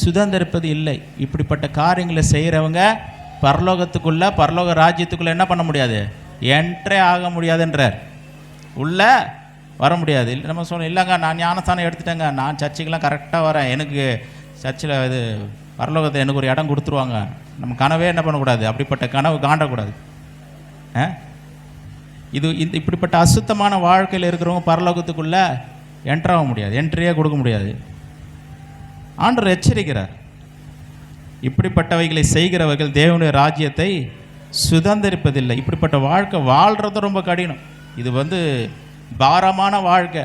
சுதந்திரிப்பது இல்லை. இப்படிப்பட்ட காரியங்களை செய்கிறவங்க பரலோகத்துக்குள்ள, பரலோக ராஜ்யத்துக்குள்ள என்ன பண்ண முடியாது? என்ட்ரே ஆக முடியாதுன்றார். உள்ள வர முடியாது. இல்லை நம்ம சொல்லணும், இல்லைங்க நான் ஞானஸ்தானம் எடுத்துட்டேங்க, நான் சர்ச்சுக்கெல்லாம் கரெக்டாக வரேன், எனக்கு சர்ச்சில் இது பரலோகத்தை எனக்கு ஒரு இடம் கொடுத்துருவாங்க. நம்ம கனவே என்ன பண்ணக்கூடாது? அப்படிப்பட்ட கனவு காண்டக்கூடாது. இப்படிப்பட்ட அசுத்தமான வாழ்க்கையில் இருக்கிறவங்க பரலோகத்துக்குள்ளே என்ட்ராக முடியாது, என்ட்ரியே கொடுக்க முடியாது. ஆண்டவர் எச்சரிக்கிறார், இப்படிப்பட்டவைகளை செய்கிறவர்கள் தேவனுடைய ராஜ்யத்தை சுதந்திரிப்பதில்லை. இப்படிப்பட்ட வாழ்க்கை வாழ்கிறது ரொம்ப கடினம். இது பாரமான வாழ்க்கை,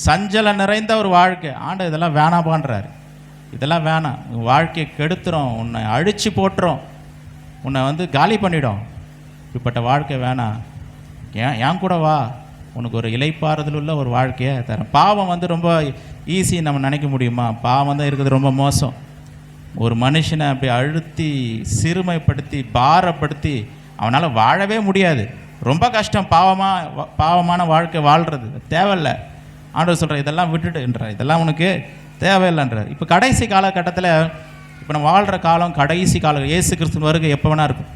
சஞ்சலம் நிறைந்த ஒரு வாழ்க்கை. ஆண்டவர் இதெல்லாம் வேணாமான்றார். இதெல்லாம் வேணாம், வாழ்க்கையை கெடுத்துரும், உன்னை அழிச்சு போட்டுரும், உன்னை காலி பண்ணிடும். இப்படிப்பட்ட வாழ்க்கை வேணாம், ஏன் கூட வா, உனக்கு ஒரு இலைப்பாறுதல் உள்ள ஒரு வாழ்க்கையை தரேன். பாவம் ரொம்ப ஈஸி நம்ம நினைக்க முடியுமா? பாவம் தான் இருக்குது ரொம்ப மோசம். ஒரு மனுஷனை அப்படி அழுத்தி சிறுமைப்படுத்தி பாரப்படுத்தி அவனால் வாழவே முடியாது. ரொம்ப கஷ்டம் பாவமான வாழ்க்கை வாழ்கிறது. தேவையில்லை. ஆண்டவர் சொல்கிறார், இதெல்லாம் விட்டுட்டுன்றார், இதெல்லாம் உனக்கு தேவையில்லைன்றார். இப்போ கடைசி காலகட்டத்தில், இப்போ நம்ம வாழ்கிற காலம் கடைசி காலம். இயேசு கிறிஸ்து வருகை எப்போ வேணா இருக்கும்.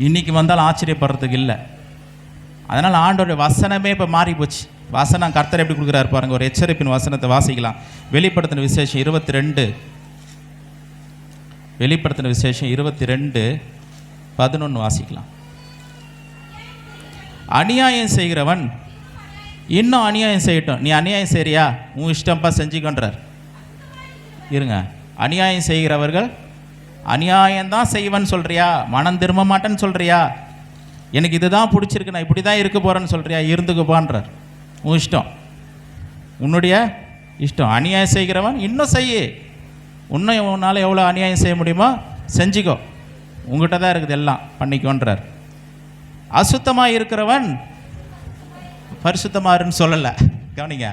இன்றைக்கி வந்தாலும் ஆச்சரியப்படுறதுக்கு இல்லை. அதனால் ஆண்டோடைய வசனமே இப்போ மாறி போச்சு. வசனம் கர்த்தர் எப்படி கொடுக்குறாரு பாருங்கள். ஒரு எச்சரிப்பின் வசனத்தை வாசிக்கலாம். வெளிப்படுத்தின விசேஷம் 22, வெளிப்படுத்தின விசேஷம் 22:11 வாசிக்கலாம். அநியாயம் செய்கிறவன் இன்னும் அநியாயம் செய்யட்டும். நீ அநியாயம் செய்கிறியா, உன் இஷ்டம்பா செஞ்சுக்கொன்றார். இருங்க, அநியாயம் செய்கிறவர்கள் அநியாயம்தான் செய்வன் சொல்கிறியா, மனம் திரும்ப மாட்டேன்னு சொல்கிறியா, எனக்கு இதுதான் பிடிச்சிருக்கு, நான் இப்படி தான் இருக்க போகிறேன்னு சொல்கிறியா, இருந்துக்குப்பான்றார். உன் இஷ்டம், உன்னுடைய இஷ்டம். அநியாயம் செய்கிறவன் இன்னும் செய்ய, இன்னும் உன்னால் எவ்வளோ அநியாயம் செய்ய முடியுமோ செஞ்சுக்கோ, உங்கள்கிட்ட தான் இருக்குது, எல்லாம் பண்ணிக்கோன்றார். அசுத்தமாக இருக்கிறவன் பரிசுத்தமாருன்னு சொல்லலை, கவனிங்க.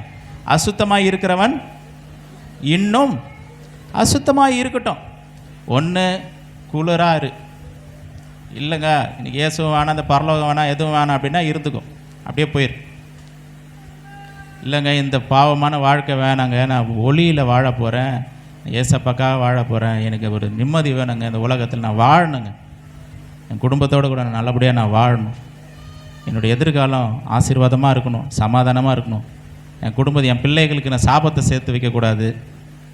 அசுத்தமாக இருக்கிறவன் இன்னும் அசுத்தமாக இருக்கட்டும். ஒன்று குளிராக இரு, இல்லைங்க இன்னைக்கு இயேசுவும் வேணாம், அந்த பரலோகம் வேணாம், எதுவும் வேணாம் அப்படின்னா இருந்துக்கும், அப்படியே போயிரு. இல்லைங்க இந்த பாவமான வாழ்க்கை வேணாங்க, நான் ஒளியில் வாழ போகிறேன், ஏசப்பாக்காக வாழ போகிறேன், எனக்கு ஒரு நிம்மதி வேணுங்க, இந்த உலகத்தில் நான் வாழணுங்க, என் குடும்பத்தோடு கூட நான் நல்லபடியாக நான் வாழணும், என்னுடைய எதிர்காலம் ஆசீர்வாதமாக இருக்கணும், சமாதானமாக இருக்கணும், என் குடும்பத்தை என் பிள்ளைகளுக்கு நான் சாபத்தை சேர்த்து வைக்கக்கூடாது,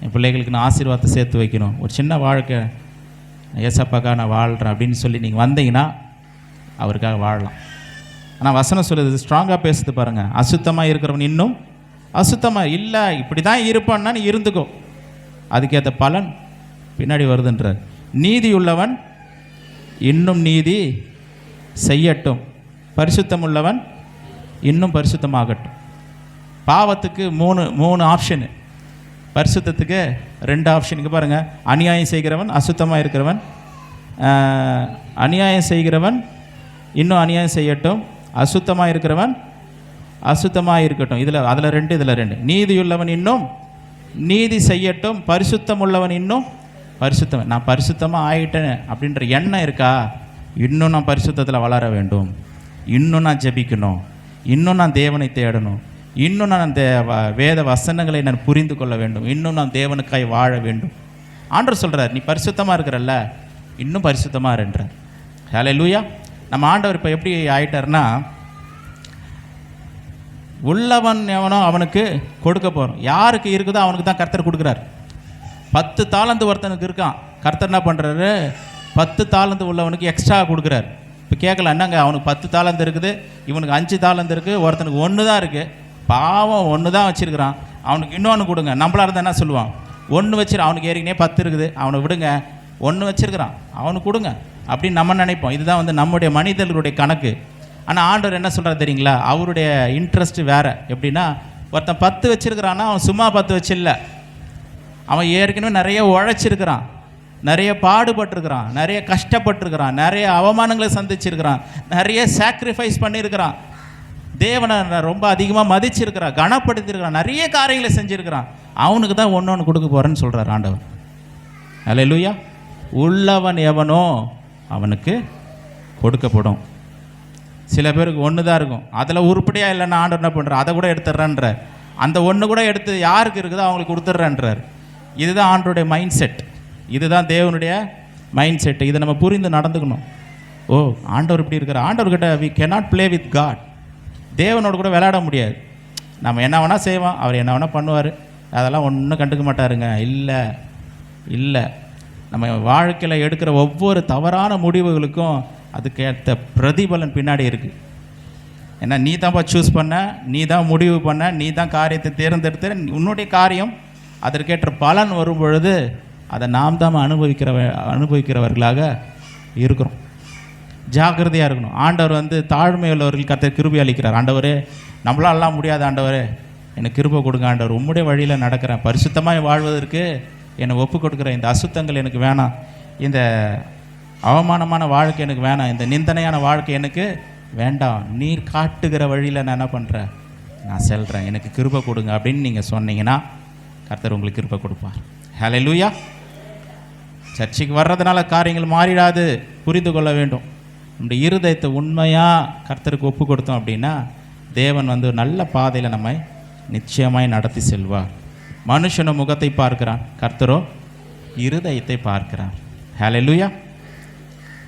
என் பிள்ளைகளுக்கு நான் ஆசீர்வாதத்தை சேர்த்து வைக்கணும், ஒரு சின்ன வாழ்க்கை ஏசப்பாக்காக நான் வாழ்கிறேன் அப்படின்னு சொல்லி நீங்கள் வந்தீங்கன்னா அவருக்காக வாழலாம். ஆனால் வசனம் சொல்லுது, ஸ்ட்ராங்காக பேசுது பாருங்கள். அசுத்தமாக இருக்கிறவன் இன்னும் அசுத்தமாக இல்லை, இப்படி தான் இருப்பான்னா நீ இருந்துக்கோ, அதுக்கேற்ற பலன் பின்னாடி வருதுன்றார். நீதி உள்ளவன் இன்னும் நீதி செய்யட்டும், பரிசுத்தம் உள்ளவன் இன்னும் பரிசுத்தமாகட்டும். பாவத்துக்கு மூணு ஆப்ஷனு, பரிசுத்தத்துக்கு 2 ஆப்ஷனுக்கு பாருங்கள். அநியாயம் செய்கிறவன் அசுத்தமாக இருக்கிறவன், அநியாயம் செய்கிறவன் இன்னும் அநியாயம் செய்யட்டும், அசுத்தமாக இருக்கிறவன் அசுத்தமாக இருக்கட்டும். அதில் 2, இதில் 2. நீதியுள்ளவன் இன்னும் நீதி செய்யட்டும், பரிசுத்தம் உள்ளவன் இன்னும் பரிசுத்தம். நான் பரிசுத்தமாக ஆகிட்டேன் அப்படின்ற எண்ணம் இருக்கா? இன்னும் நான் பரிசுத்தத்தில் வளர வேண்டும், இன்னும் நான் ஜெபிக்கணும், இன்னும் நான் தேவனை தேடணும், இன்னும் நான் அந்த வேத வசனங்களை நான் புரிந்து கொள்ள வேண்டும், இன்னும் நான் தேவனுக்காய் வாழ வேண்டும். ஆண்டவர் சொல்கிறார், நீ பரிசுத்தமாக இருக்கிறல்ல, இன்னும் பரிசுத்தமாக இருன்றார். ஹல்லேலூயா. நம்ம ஆண்டவர் இப்போ எப்படி ஆகிட்டார்னா, உள்ளவன் எவனோ அவனுக்கு கொடுக்க போகிறோம். யாருக்கு இருக்குதோ அவனுக்கு தான் கர்த்தர் கொடுக்குறார். 10 தாலந்து ஒருத்தனுக்கு இருக்கான், கர்த்தர் என்ன பண்ணுறாரு, 10 தாலந்து உள்ளவனுக்கு எக்ஸ்ட்ரா கொடுக்குறாரு. இப்போ கேட்கலாம், என்னங்க அவனுக்கு 10 தாலந்து இருக்குது, இவனுக்கு 5 தாலந்து இருக்குது, ஒருத்தனுக்கு 1 தான் இருக்குது, பாவம் 1 தான் வச்சுருக்கிறான், அவனுக்கு இன்னொன்று கொடுங்க. நம்மளா இருந்தால் என்ன சொல்லுவான், 1 வச்சிரு, அவனுக்கு ஏற்கனவே 10 இருக்குது, அவனை விடுங்க, 1 வச்சுருக்கிறான் அவனுக்கு கொடுங்க அப்படின்னு நம்ம நினைப்போம். இதுதான் நம்முடைய மனிதர்களுடைய கணக்கு. ஆனால் ஆண்டவர் என்ன சொல்கிறார் தெரியுங்களா, அவருடைய இன்ட்ரெஸ்ட் வேறு. எப்படின்னா, ஒருத்தன் 10 வச்சுருக்கிறான்னா அவன் சும்மா 10 வச்சில்ல, அவன் ஏற்கனவே நிறைய உழைச்சிருக்கிறான், நிறைய பாடுபட்டிருக்கிறான், நிறைய கஷ்டப்பட்டிருக்கிறான், நிறைய அவமானங்களை சந்திச்சிருக்கிறான், நிறைய சாக்ரிஃபைஸ் பண்ணியிருக்கிறான், தேவனை ரொம்ப அதிகமாக மதிச்சிருக்கிறான், கனப்படுத்தியிருக்கிறான், நிறைய காரியங்களை செஞ்சுருக்கிறான். அவனுக்கு தான் ஒன்று கொடுக்க போகிறேன்னு சொல்கிறார் ஆண்டவர். அல்லேலூயா. உள்ளவன் எவனோ அவனுக்கு கொடுக்கப்படும். சில பேருக்கு ஒன்று தான் இருக்கும், அதில் உருப்படியாக இல்லைன்னா ஆண்டவர் என்ன பண்ணுறார், அதை கூட எடுத்துடுறேன்ற, அந்த ஒன்று கூட எடுத்து யாருக்கு இருக்குதோ அவங்களுக்கு கொடுத்துட்றேன்றார். இதுதான் ஆண்டவருடைய மைண்ட் செட், இதுதான் தேவனுடைய மைண்ட் செட்டு. இதை நம்ம புரிந்து நடந்துக்கணும். ஓ, ஆண்டவர் இப்படி இருக்கிற, ஆண்டவர்கிட்ட we cannot play with God. தேவனோடு கூட விளையாட முடியாது. நம்ம என்ன வேணால் செய்வோம், அவர் என்ன வேணால் பண்ணுவார், அதெல்லாம் ஒன்றும் கண்டுக்க மாட்டாருங்க. இல்லை இல்லை, நம்ம வாழ்க்கையில் எடுக்கிற ஒவ்வொரு தவறான முடிவுகளுக்கும் அதுக்கேற்ற பிரதிபலன் பின்னாடி இருக்குது. ஏன்னா நீ தான்ப்பா சூஸ் பண்ண, நீ தான் முடிவு பண்ண, நீ தான் காரியத்தை தேர்ந்தெடுத்து, உன்னுடைய காரியம் அதற்கேற்ற பலன் வரும் பொழுது அதை நாம் தான் அனுபவிக்கிறவர்களாக இருக்கிறோம். ஜாக்கிரதையாக இருக்கணும். ஆண்டவர் வந்து தாழ்மை உள்ளவர்கள் கர்த்தர் கிருபை அளிக்கிறார். ஆண்டவரே, நம்மளாலாம் முடியாது, ஆண்டவரே எனக்கு கிருபை கொடுங்க ஆண்டவர், உம்முடைய வழியில் நடக்கிறேன், பரிசுத்தமாக வாழ்வதற்கு என்னை ஒப்பு கொடுக்குறேன், இந்த அசுத்தங்கள் எனக்கு வேணாம், இந்த அவமானமான வாழ்க்கை எனக்கு வேணாம், இந்த நிந்தனையான வாழ்க்கை எனக்கு வேண்டாம், நீர் காட்டுகிற வழியில் நான் என்ன பண்ணுறேன், நான் செல்கிறேன், எனக்கு கிருபை கொடுங்க அப்படின்னு நீங்கள் சொன்னீங்கன்னா கர்த்தர் உங்களுக்கு கிருபை கொடுப்பார். ஹல்லேலூயா. சர்ச்சைக்கு வர்றதுனால காரியங்கள் மாறிடாது, புரிந்து கொள்ள வேண்டும். நம்முடைய இருதயத்தை உண்மையாக கர்த்தருக்கு ஒப்பு கொடுத்தோம் அப்படின்னா தேவன் வந்து நல்ல பாதையில் நம்மை நிச்சயமாய் நடத்தி செல்வார். மனுஷனோ முகத்தை பார்க்கிறான், கர்த்தரோ இருதயத்தை பார்க்கிறான். ஹல்லேலூயா.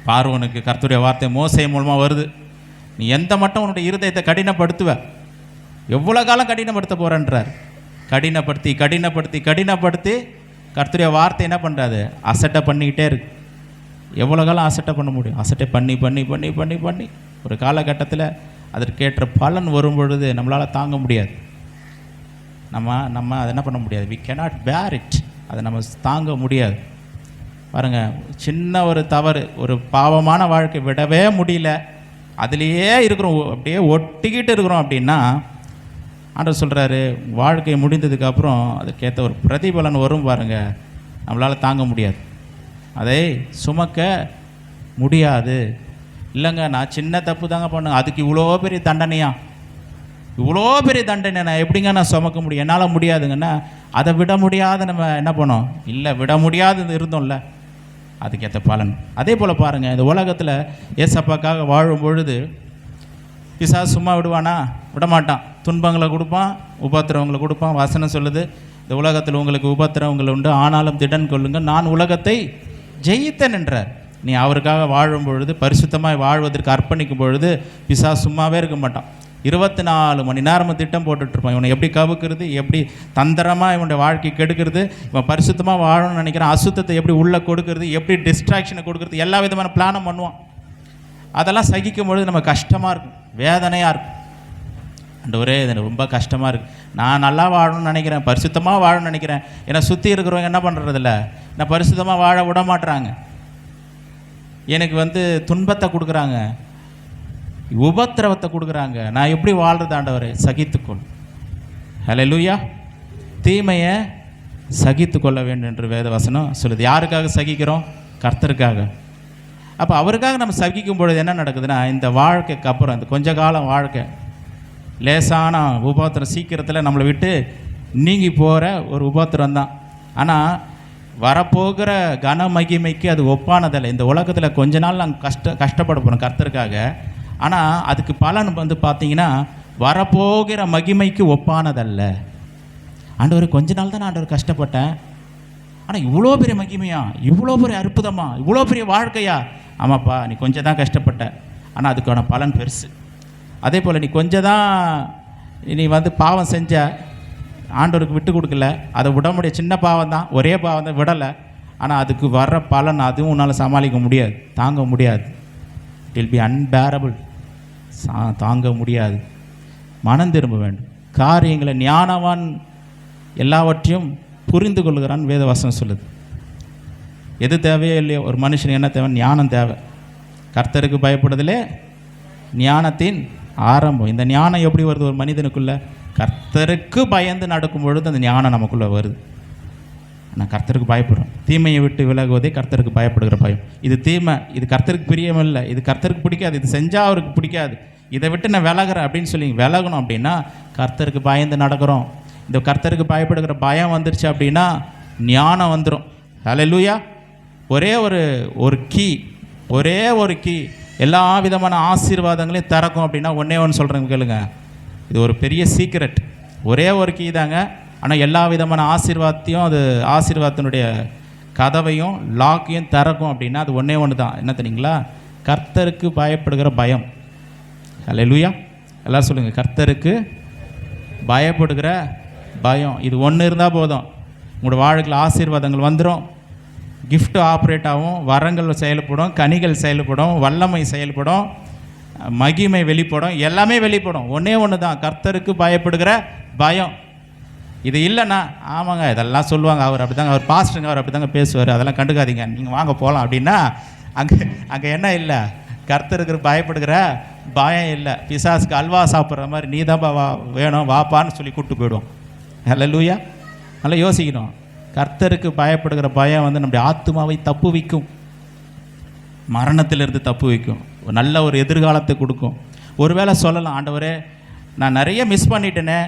பார்வோனுக்கு கர்த்தருடைய வார்த்தை மோசே மூலமாக வருது, நீ எந்த மட்டும் உன்னுடைய இருதயத்தை கடினப்படுத்துவ, எவ்வளோ காலம் கடினப்படுத்த போகிறன்றார். கடினப்படுத்தி கடினப்படுத்தி கடினப்படுத்தி கர்த்தருடைய வார்த்தை என்ன பண்ணுறாரு, அசட்டை பண்ணிக்கிட்டே இருக்கு. எவ்வளோ காலம் அசட்டை பண்ண முடியும்? அசட்டை பண்ணி பண்ணி பண்ணி பண்ணி பண்ணி ஒரு காலகட்டத்தில் அதற்கேற்ற பலன் வரும் பொழுது நம்மளால் தாங்க முடியாது. நம்ம அதை என்ன பண்ண முடியாது, வி கேனாட் பேர் இட், அதை நம்ம தாங்க முடியாது. பாருங்கள், சின்ன ஒரு தவறு, ஒரு பாவமான வாழ்க்கை விடவே முடியல, அதுலேயே இருக்கிறோம், அப்படியே ஒட்டிக்கிட்டு இருக்கிறோம் அப்படின்னா ஆண்டவர் சொல்கிறாரு, வாழ்க்கை முடிந்ததுக்கப்புறம் அதுக்கேற்ற ஒரு பிரதிபலன் வரும் பாருங்கள், நம்மளால் தாங்க முடியாது, அதை சுமக்க முடியாது. இல்லைங்க, நான் சின்ன தப்பு தாங்க பண்ணுங்க, அதுக்கு இவ்வளோ பெரிய தண்டனையா, இவ்வளோ பெரிய தண்டனை நான் எப்படிங்க நான் சுமக்க முடியும், என்னால் முடியாதுங்கன்னா அதை விட முடியாத நம்ம என்ன பண்ணோம், இல்லை விட முடியாது இருந்தோம்ல, அதுக்கேற்ற பலன். அதே போல் பாருங்கள், இந்த உலகத்தில் ஏசப்பாக்காக வாழும் பொழுது பிசாசு சும்மா விடுவானா? விடமாட்டான். துன்பங்களை கொடுப்பான், உபத்திரவங்களை கொடுப்பான். வசனம் சொல்லுது, இந்த உலகத்தில் உங்களுக்கு உபத்திரவங்கள் உண்டு, ஆனாலும் திடன் கொள்ளுங்க, நான் உலகத்தை ஜெயித்தேன் என்றார். நீ அவருக்காக வாழும் பொழுது, பரிசுத்தமாக வாழ்வதற்கு அர்ப்பணிக்கும் பொழுது பிசாசு சும்மாவே இருக்க மாட்டான். 24 மணி நேரமும் திட்டம் போட்டுட்ருப்பான், இவனை எப்படி கவுக்கிறது, எப்படி தந்திரமாக இவனுடைய வாழ்க்கை கெடுக்கிறது, இவன் பரிசுத்தமாக வாழணும்னு நினைக்கிறான், அசுத்தத்தை எப்படி உள்ளே கொடுக்கறது, எப்படி டிஸ்ட்ராக்ஷனை கொடுக்கறது, எல்லா விதமான பிளானும் பண்ணுவான். அதெல்லாம் சகிக்கும் பொழுது நம்ம கஷ்டமாக இருக்கும், வேதனையாக இருக்கும். ஆண்டவரே, இது ரொம்ப கஷ்டமாக இருக்குது, நான் நல்லா வாழணும்னு நினைக்கிறேன், பரிசுத்தமாக வாழணும்னு நினைக்கிறேன், ஏன்னா சுற்றி இருக்கிறவங்க என்ன பண்ணுறதில்ல, நான் பரிசுத்தமாக வாழ விட மாட்டுறாங்க, எனக்கு வந்து துன்பத்தை கொடுக்குறாங்க, உபத்திரவத்தை கொடுக்குறாங்க, நான் எப்படி வாழ்கிறது ஆண்டவரே? சகித்துக்கொள். ஹல்லேலூயா. தீமையை சகித்து கொள்ள வேண்டும் என்று வேத வசனம் சொல்லுது. யாருக்காக சகிக்கிறோம்? கர்த்தருக்காக. அப்போ அவருக்காக நம்ம சகிக்கும் பொழுது என்ன நடக்குதுன்னா, இந்த வாழ்க்கைக்கு அப்புறம் இந்த கொஞ்ச காலம் வாழ்க்கை லேசான உபத்திரம் சீக்கிரத்தில் நம்மளை விட்டு நீங்கி போகிற ஒரு உபத்திரம் தான். ஆனால் வரப்போகிற கன மகிமைக்கு அது ஒப்பானதில்லை. இந்த உலகத்தில் கொஞ்ச நாள் நாங்கள் கஷ்டப்பட போகிறோம் கர்த்தருக்காக, ஆனால் அதுக்கு பலன் வந்து பார்த்தீங்கன்னா வரப்போகிற மகிமைக்கு ஒப்பானதல்ல. ஆண்டவர் கொஞ்ச நாள் தான் ஆண்டவர் கஷ்டப்பட்டேன், ஆனால் இவ்வளோ பெரிய மகிமையா, இவ்வளோ பெரிய அற்புதமா, இவ்வளோ பெரிய வாழ்க்கையா? ஆமாப்பா, நீ கொஞ்சம் தான் கஷ்டப்பட்ட, ஆனால் அதுக்கான பலன் பெருசு. அதே போல் நீ கொஞ்சம் தான் நீ வந்து பாவம் செஞ்ச, ஆண்டவருக்கு விட்டு கொடுக்கல, அதை விட முடிய சின்ன பாவம் தான், ஒரே பாவம் தான், விடலை, ஆனால் அதுக்கு வர்ற பலன் அதுவும் உன்னால் சமாளிக்க முடியாது, தாங்க முடியாது. It will be unbearable. தாங்க முடியாது. மனம் திரும்ப வேண்டும். காரியங்களை ஞானவான் எல்லாவற்றையும் புரிந்து கொள்கிறான் வேத வசனம் சொல்லுது. எது தேவையோ இல்லையோ, ஒரு மனுஷனுக்கு என்ன தேவை? ஞானம் தேவை. கர்த்தருக்கு பயப்படுதலே ஞானத்தின் ஆரம்பம். இந்த ஞானம் எப்படி வருது ஒரு மனிதனுக்குள்ளே? கர்த்தருக்கு பயந்து நடக்கும் பொழுது அந்த ஞானம் நமக்குள்ளே வருது. ஆனால் கர்த்தருக்கு பயப்படுறோம். தீமையை விட்டு விலகுவதே கர்த்தருக்கு பயப்படுகிற பயம். இது தீமை, இது கர்த்தருக்கு பிரியமில்லை, இது கர்த்தருக்கு பிடிக்காது, இது செஞ்சால் அவருக்கு பிடிக்காது, இதை விட்டு நான் விலகிறேன் அப்படின்னு சொல்லி விலகணும் அப்படின்னா கர்த்தருக்கு பயந்து நடக்கிறோம். இந்த கர்த்தருக்கு பயப்படுகிற பயம் வந்துருச்சு அப்படின்னா ஞானம் வந்துடும். ஹல்லேலூயா. ஒரே ஒரு கீ, ஒரே ஒரு கீ எல்லா விதமான ஆசீர்வாதங்களையும் திறக்கும். அப்படின்னா ஒன்றே ஒன்று சொல்கிறேங்க கேளுங்க, இது ஒரு பெரிய சீக்ரெட். ஒரே ஒரு கீ தாங்க, ஆனால் எல்லா விதமான ஆசீர்வாதத்தையும், அது ஆசீர்வாதத்தினுடைய கதவையும் லாக்கையும் திறக்கும். அப்படின்னா அது ஒன்றே ஒன்று தான். என்ன தெரியுங்களா? கர்த்தருக்கு பயப்படுகிற பயம். ஹல்லேலூயா. எல்லோரும் சொல்லுங்கள், கர்த்தருக்கு பயப்படுகிற பயம். இது ஒன்று இருந்தால் போதும், உங்களோட வாழ்க்கையில் ஆசீர்வாதங்கள் வந்துடும், கிஃப்ட் ஆப்ரேட் ஆகும், வரங்கள் செயல்படும், கனிகள் செயல்படும், வல்லமை செயல்படும், மகிமை வெளிப்படும், எல்லாமே வெளிப்படும். ஒன்றே ஒன்று தான், கர்த்தருக்கு பயப்படுகிற பயம். இது இல்லைண்ணா, ஆமாங்க இதெல்லாம் சொல்லுவாங்க, அவர் அப்படி தாங்க, அவர் பாஸ்டருங்க, அவர் அப்படி தாங்க பேசுவார், அதெல்லாம் கண்டுக்காதீங்க, நீங்கள் வாங்க போகலாம் அப்படின்னா அங்கே என்ன இல்லை? கர்த்தருக்கு பயப்படுகிற பயம் இல்லை. பிசாசுக்கு அல்வா சாப்பிட்ற மாதிரி நீ தான் வேணும் வாப்பான்னு சொல்லி கூப்பிட்டு போயிடுவோம். ஹல்லேலூயா. நல்லா யோசிக்கணும். கர்த்தருக்கு பயப்படுகிற பயம் வந்து நம்முடைய ஆத்துமாவை தப்பு வைக்கும், மரணத்திலிருந்து தப்பு வைக்கும், நல்ல ஒரு எதிர்காலத்தை கொடுக்கும். ஒருவேளை சொல்லலாம், ஆண்டவரே நான் நிறைய மிஸ் பண்ணிட்டேனே,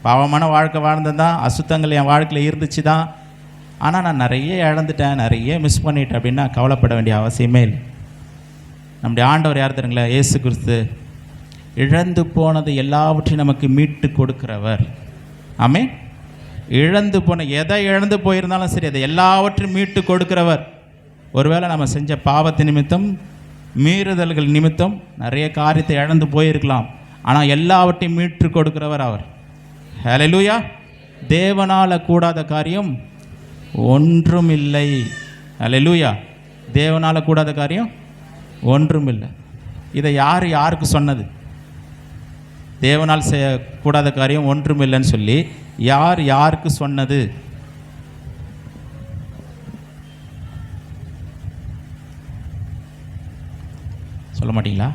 பாவமான வாழ்க்கை வாழ்ந்ததான், அசுத்தங்கள் என் வாழ்க்கையில் இருந்துச்சு தான், ஆனால் நான் நிறைய இழந்துட்டேன், நிறைய மிஸ் பண்ணிட்டேன் அப்படின்னா கவலைப்பட வேண்டிய அவசியமே இல்லை. நம்முடைய ஆண்டவர் யார் தெரியுங்களா? இயேசு கிறிஸ்து. இழந்து போனது எல்லாவற்றையும் நமக்கு மீட்டு கொடுக்கிறவர். ஆமே. இழந்து போன எதை இழந்து போயிருந்தாலும் சரி, அதை எல்லாவற்றையும் மீட்டு கொடுக்கிறவர். ஒருவேளை நம்ம செஞ்ச பாவத்து நிமித்தம், மீறுதல்கள் நிமித்தம் நிறைய காரியத்தை இழந்து போயிருக்கலாம், ஆனால் எல்லாவற்றையும் மீட்டு கொடுக்கிறவர் அவர். ஹல்லேலூயா. தேவனால் கூடாத காரியம் ஒன்றும் இல்லை. ஹல்லேலூயா. தேவனால் கூடாத காரியம் ஒன்றும் இல்லை. இதை யாருக்கு சொன்னது? தேவனால் செய்யக்கூடாத காரியம் ஒன்றும் இல்லைன்னு சொல்லி யாருக்கு சொன்னது? சொல்ல மாட்டீங்களா?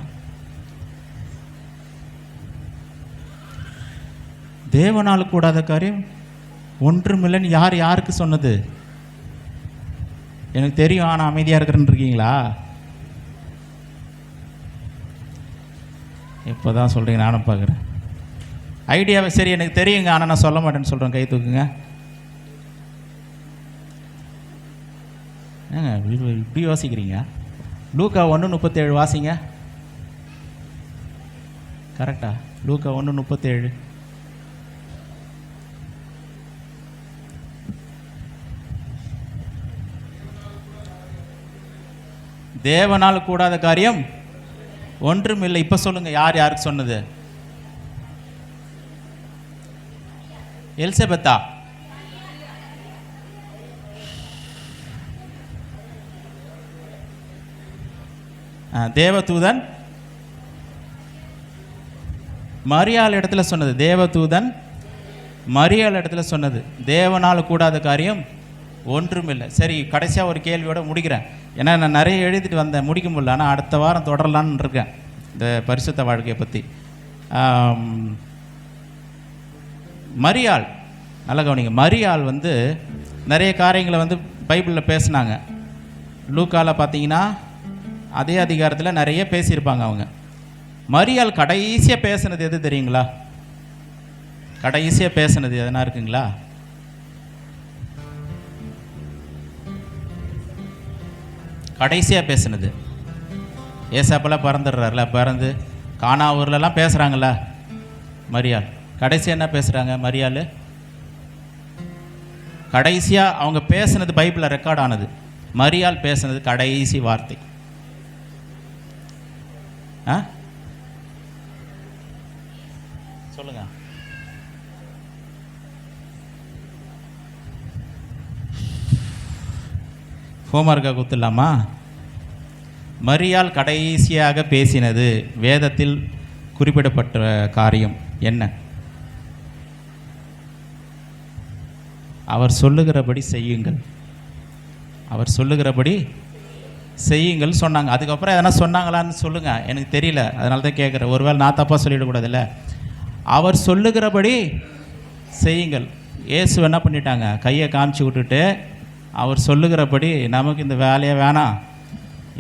தேவனால் கூடாத காரியம் ஒன்றும் இல்லைன்னு யாருக்கு சொன்னது? எனக்கு தெரியும், ஆனால் அமைதியாக இருக்கிறேன்னு இருக்கீங்களா? இப்போ தான் சொல்கிறீங்க, நானும் பார்க்குறேன். ஐடியாவை சரி எனக்கு தெரியுங்க, ஆனால் நான் சொல்ல மாட்டேன்னு சொல்கிறேன். கை தூக்குங்க. ஏங்க இப்படி யோசிக்கிறீங்க? லூக்கா 1:37 வாசிங்க. கரெக்டா? லூக்கா 1:37. தேவனால் கூடாத காரியம் ஒன்றும் இல்லை. இப்போ சொல்லுங்க, யாருக்கு சொன்னது? எலிசபெத்தா? தேவதூதன் மரியாள் இடத்துல சொன்னது. தேவதூதன் மரியாள் இடத்துல சொன்னது, தேவனால் கூடாத காரியம் ஒன்றும் இல்லை. சரி, கடைசியாக ஒரு கேள்வியோட முடிக்கிறேன். ஏன்னா நான் நிறைய எழுதிட்டு வந்தேன், முடிக்க முடியல. ஆனால் அடுத்த வாரம் தொடரலான்னு இருக்கேன் இந்த பரிசுத்த வாழ்க்கையை பற்றி. மரியாள், நல்ல கவனிங்க. மரியாள் வந்து நிறைய காரியங்களை வந்து பைபிளில் பேசினாங்க. லூக்காவில் பார்த்தீங்கன்னா அதே அதிகாரத்தில் நிறைய பேசியிருப்பாங்க அவங்க. மரியாள் கடைசியாக பேசுனது எது தெரியுங்களா? கடைசியாக பேசுனது எதனா இருக்குங்களா? கடைசியாக பேசுனது ஏசாப்பெல்லாம் பறந்துடுறாருல, பறந்து கானா ஊர்லலாம் பேசுகிறாங்கள மரியாள். கடைசியாக என்ன பேசுகிறாங்க மரியாள்? கடைசியாக அவங்க பேசுனது பைபிளில் ரெக்கார்ட் ஆனது. மரியாள் பேசுனது கடைசி வார்த்தை. சொல்லுங்க. ஹோம்ஒர்க்காக கொடுத்துடலாமா? மரியாள் கடைசியாக பேசினது வேதத்தில் குறிப்பிடப்பட்ட காரியம் என்ன? அவர் சொல்லுகிறபடி செய்யுங்கள், அவர் சொல்லுகிறபடி செய்யுங்கள் சொன்னாங்க. அதுக்கப்புறம் எதனா சொன்னாங்களான்னு சொல்லுங்கள், எனக்கு தெரியல, அதனால தான் கேட்குறேன். ஒருவேளை நான் தப்பாக சொல்லிவிடக்கூடாதுல்ல. அவர் சொல்லுகிறபடி செய்யுங்கள். இயேசு என்ன பண்ணிட்டாங்க? கையை காமிச்சு விட்டுட்டு அவர் சொல்லுகிறபடி, நமக்கு இந்த வேலையை வேணாம்,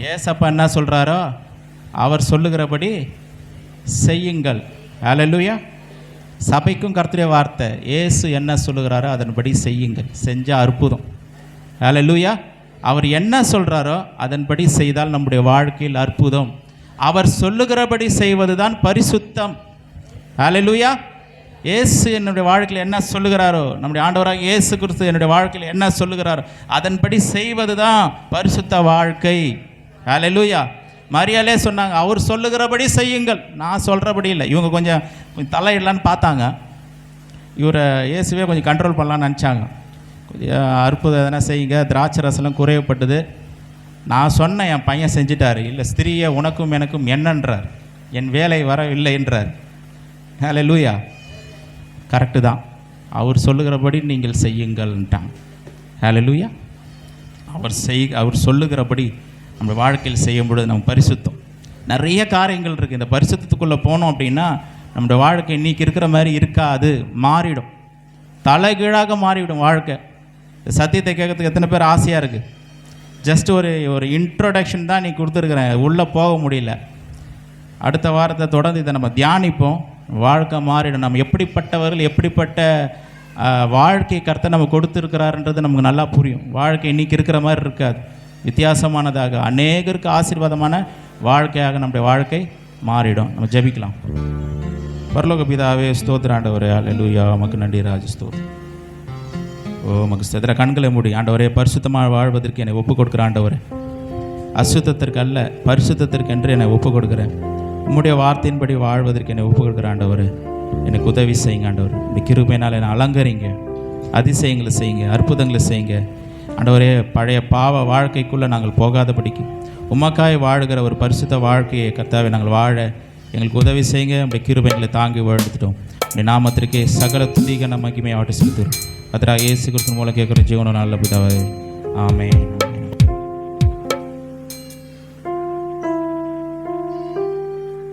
ஏசப்பா என்ன சொல்கிறாரோ அவர் சொல்லுகிறபடி செய்யுங்கள். ஹல்லேலூயா. சபைக்கும் கர்த்தருடைய வார்த்தை, இயேசு என்ன சொல்லுகிறாரோ அதன்படி செய்யுங்கள். செஞ்சால் அற்புதம். ஹல்லேலூயா. அவர் என்ன சொல்கிறாரோ அதன்படி செய்தால் நம்முடைய வாழ்க்கையில் அற்புதம். அவர் சொல்லுகிறபடி செய்வது தான் பரிசுத்தம். ஹல்லேலூயா. இயேசு என்னுடைய வாழ்க்கையில் என்ன சொல்லுகிறாரோ, நம்முடைய ஆண்டவராக இயேசு கிறிஸ்து என்னுடைய வாழ்க்கையில் என்ன சொல்லுகிறாரோ அதன்படி செய்வது தான் பரிசுத்த வாழ்க்கை. ஹல்லேலூயா. மரியாலே சொன்னாங்க, அவர் சொல்லுகிறபடி செய்யுங்கள், நான் சொல்கிறபடி இல்லை. இவங்க கொஞ்சம் தலையிடலான்னு பார்த்தாங்க. இவரை இயேசுவே கொஞ்சம் கண்ட்ரோல் பண்ணலான்னு நினச்சாங்க. கொஞ்சம் அற்புதம் எதனா செய்யுங்க, திராட்சை ரசம்லாம் குறைவுப்பட்டது, நான் சொன்னேன், என் பையன் செஞ்சிட்டார். இல்லை, ஸ்திரீயை உனக்கும் எனக்கும் என்னன்றார், என் வேலை வர என்றார். ஹல்லேலூயா. கரெக்டு தான், அவர் சொல்லுகிறபடி நீங்கள் செய்யுங்கள்ன்ட்டாங்க. ஹல்லேலூயா. அவர் சொல்லுகிறபடி நம்ம வாழ்க்கையில் செய்யும் பொழுது நம்ம பரிசுத்தம். நிறைய காரியங்கள் இருக்குது. இந்த பரிசுத்தத்துக்குள்ளே போனோம் அப்படின்னா நம்முடைய வாழ்க்கை இன்றைக்கி இருக்கிற மாதிரி இருக்காது, மாறிடும், தலைகீழாக மாறிவிடும் வாழ்க்கை. சத்தியத்தை கேட்கறதுக்கு எத்தனை பேர் ஆசையாக இருக்குது? ஜஸ்ட் ஒரு இன்ட்ரோடக்ஷன் தான் நீ கொடுத்துருக்குறேன், உள்ளே போக முடியல. அடுத்த வாரத்தை தொடர்ந்து இதை நம்ம தியானிப்போம். வாழ்க்கை மாறிடும். நம்ம எப்படிப்பட்டவர்கள், எப்படிப்பட்ட வாழ்க்கை கர்த்தர் நம்ம கொடுத்துருக்கிறாருன்றது நமக்கு நல்லா புரியும். வாழ்க்கை இன்றைக்கி இருக்கிற மாதிரி இருக்காது, வித்தியாசமானதாக, அநேகருக்கு ஆசீர்வாதமான வாழ்க்கையாக நம்முடைய வாழ்க்கை மாறிடும். நம்ம ஜெபிக்கலாம். பரலோக பிதாவே, ஸ்தோத்திர ஆண்டவரே. அல்லேலூயா. உமக்கு நன்றி ராஜ, ஸ்தோத்திரம். உமக்கு ஸ்தோத்திர. கண்களை மூடி ஆண்டவரே, பரிசுத்தமாக வாழ்வதற்கு என்னை ஒப்புக் கொடுக்குற ஆண்டவரே, அசுத்தத்திற்கு அல்ல பரிசுத்தத்திற்கு என்று என்னை ஒப்புக் கொடுக்குறேன். உம்முடைய வார்த்தையின்படி வாழ்வதற்கு என்னை ஒப்புக் கொடுக்குற ஆண்டவரே, எனக்கு உதவி செய்யுங்க ஆண்டவர். இந்த கிருபையினால் என்னை அலங்கரிங்க, அதிசயங்களை செய்யுங்க, அற்புதங்களை செய்யுங்க ஆண்டவரே. பழைய பாவ வாழ்க்கைக்குள்ளே நாங்கள் போகாதபடிக்கு உமக்காய் வாழுகிற ஒரு பரிசுத்த வாழ்க்கையை கர்த்தாவே நாங்கள் வாழ எங்களுக்கு உதவி செய்யுங்க. அப்படி கிருபைகளை தாங்கி வாழ்ந்துட்டோம். அப்படி நாமத்திற்கே சகல துதிக மகிமையை ஆட்டி செலுத்துகிறோம். கர்த்தராகிய இயேசு கிறிஸ்து மூலம் கேட்குற ஜீவன நல்ல பிதாவே, ஆமென்.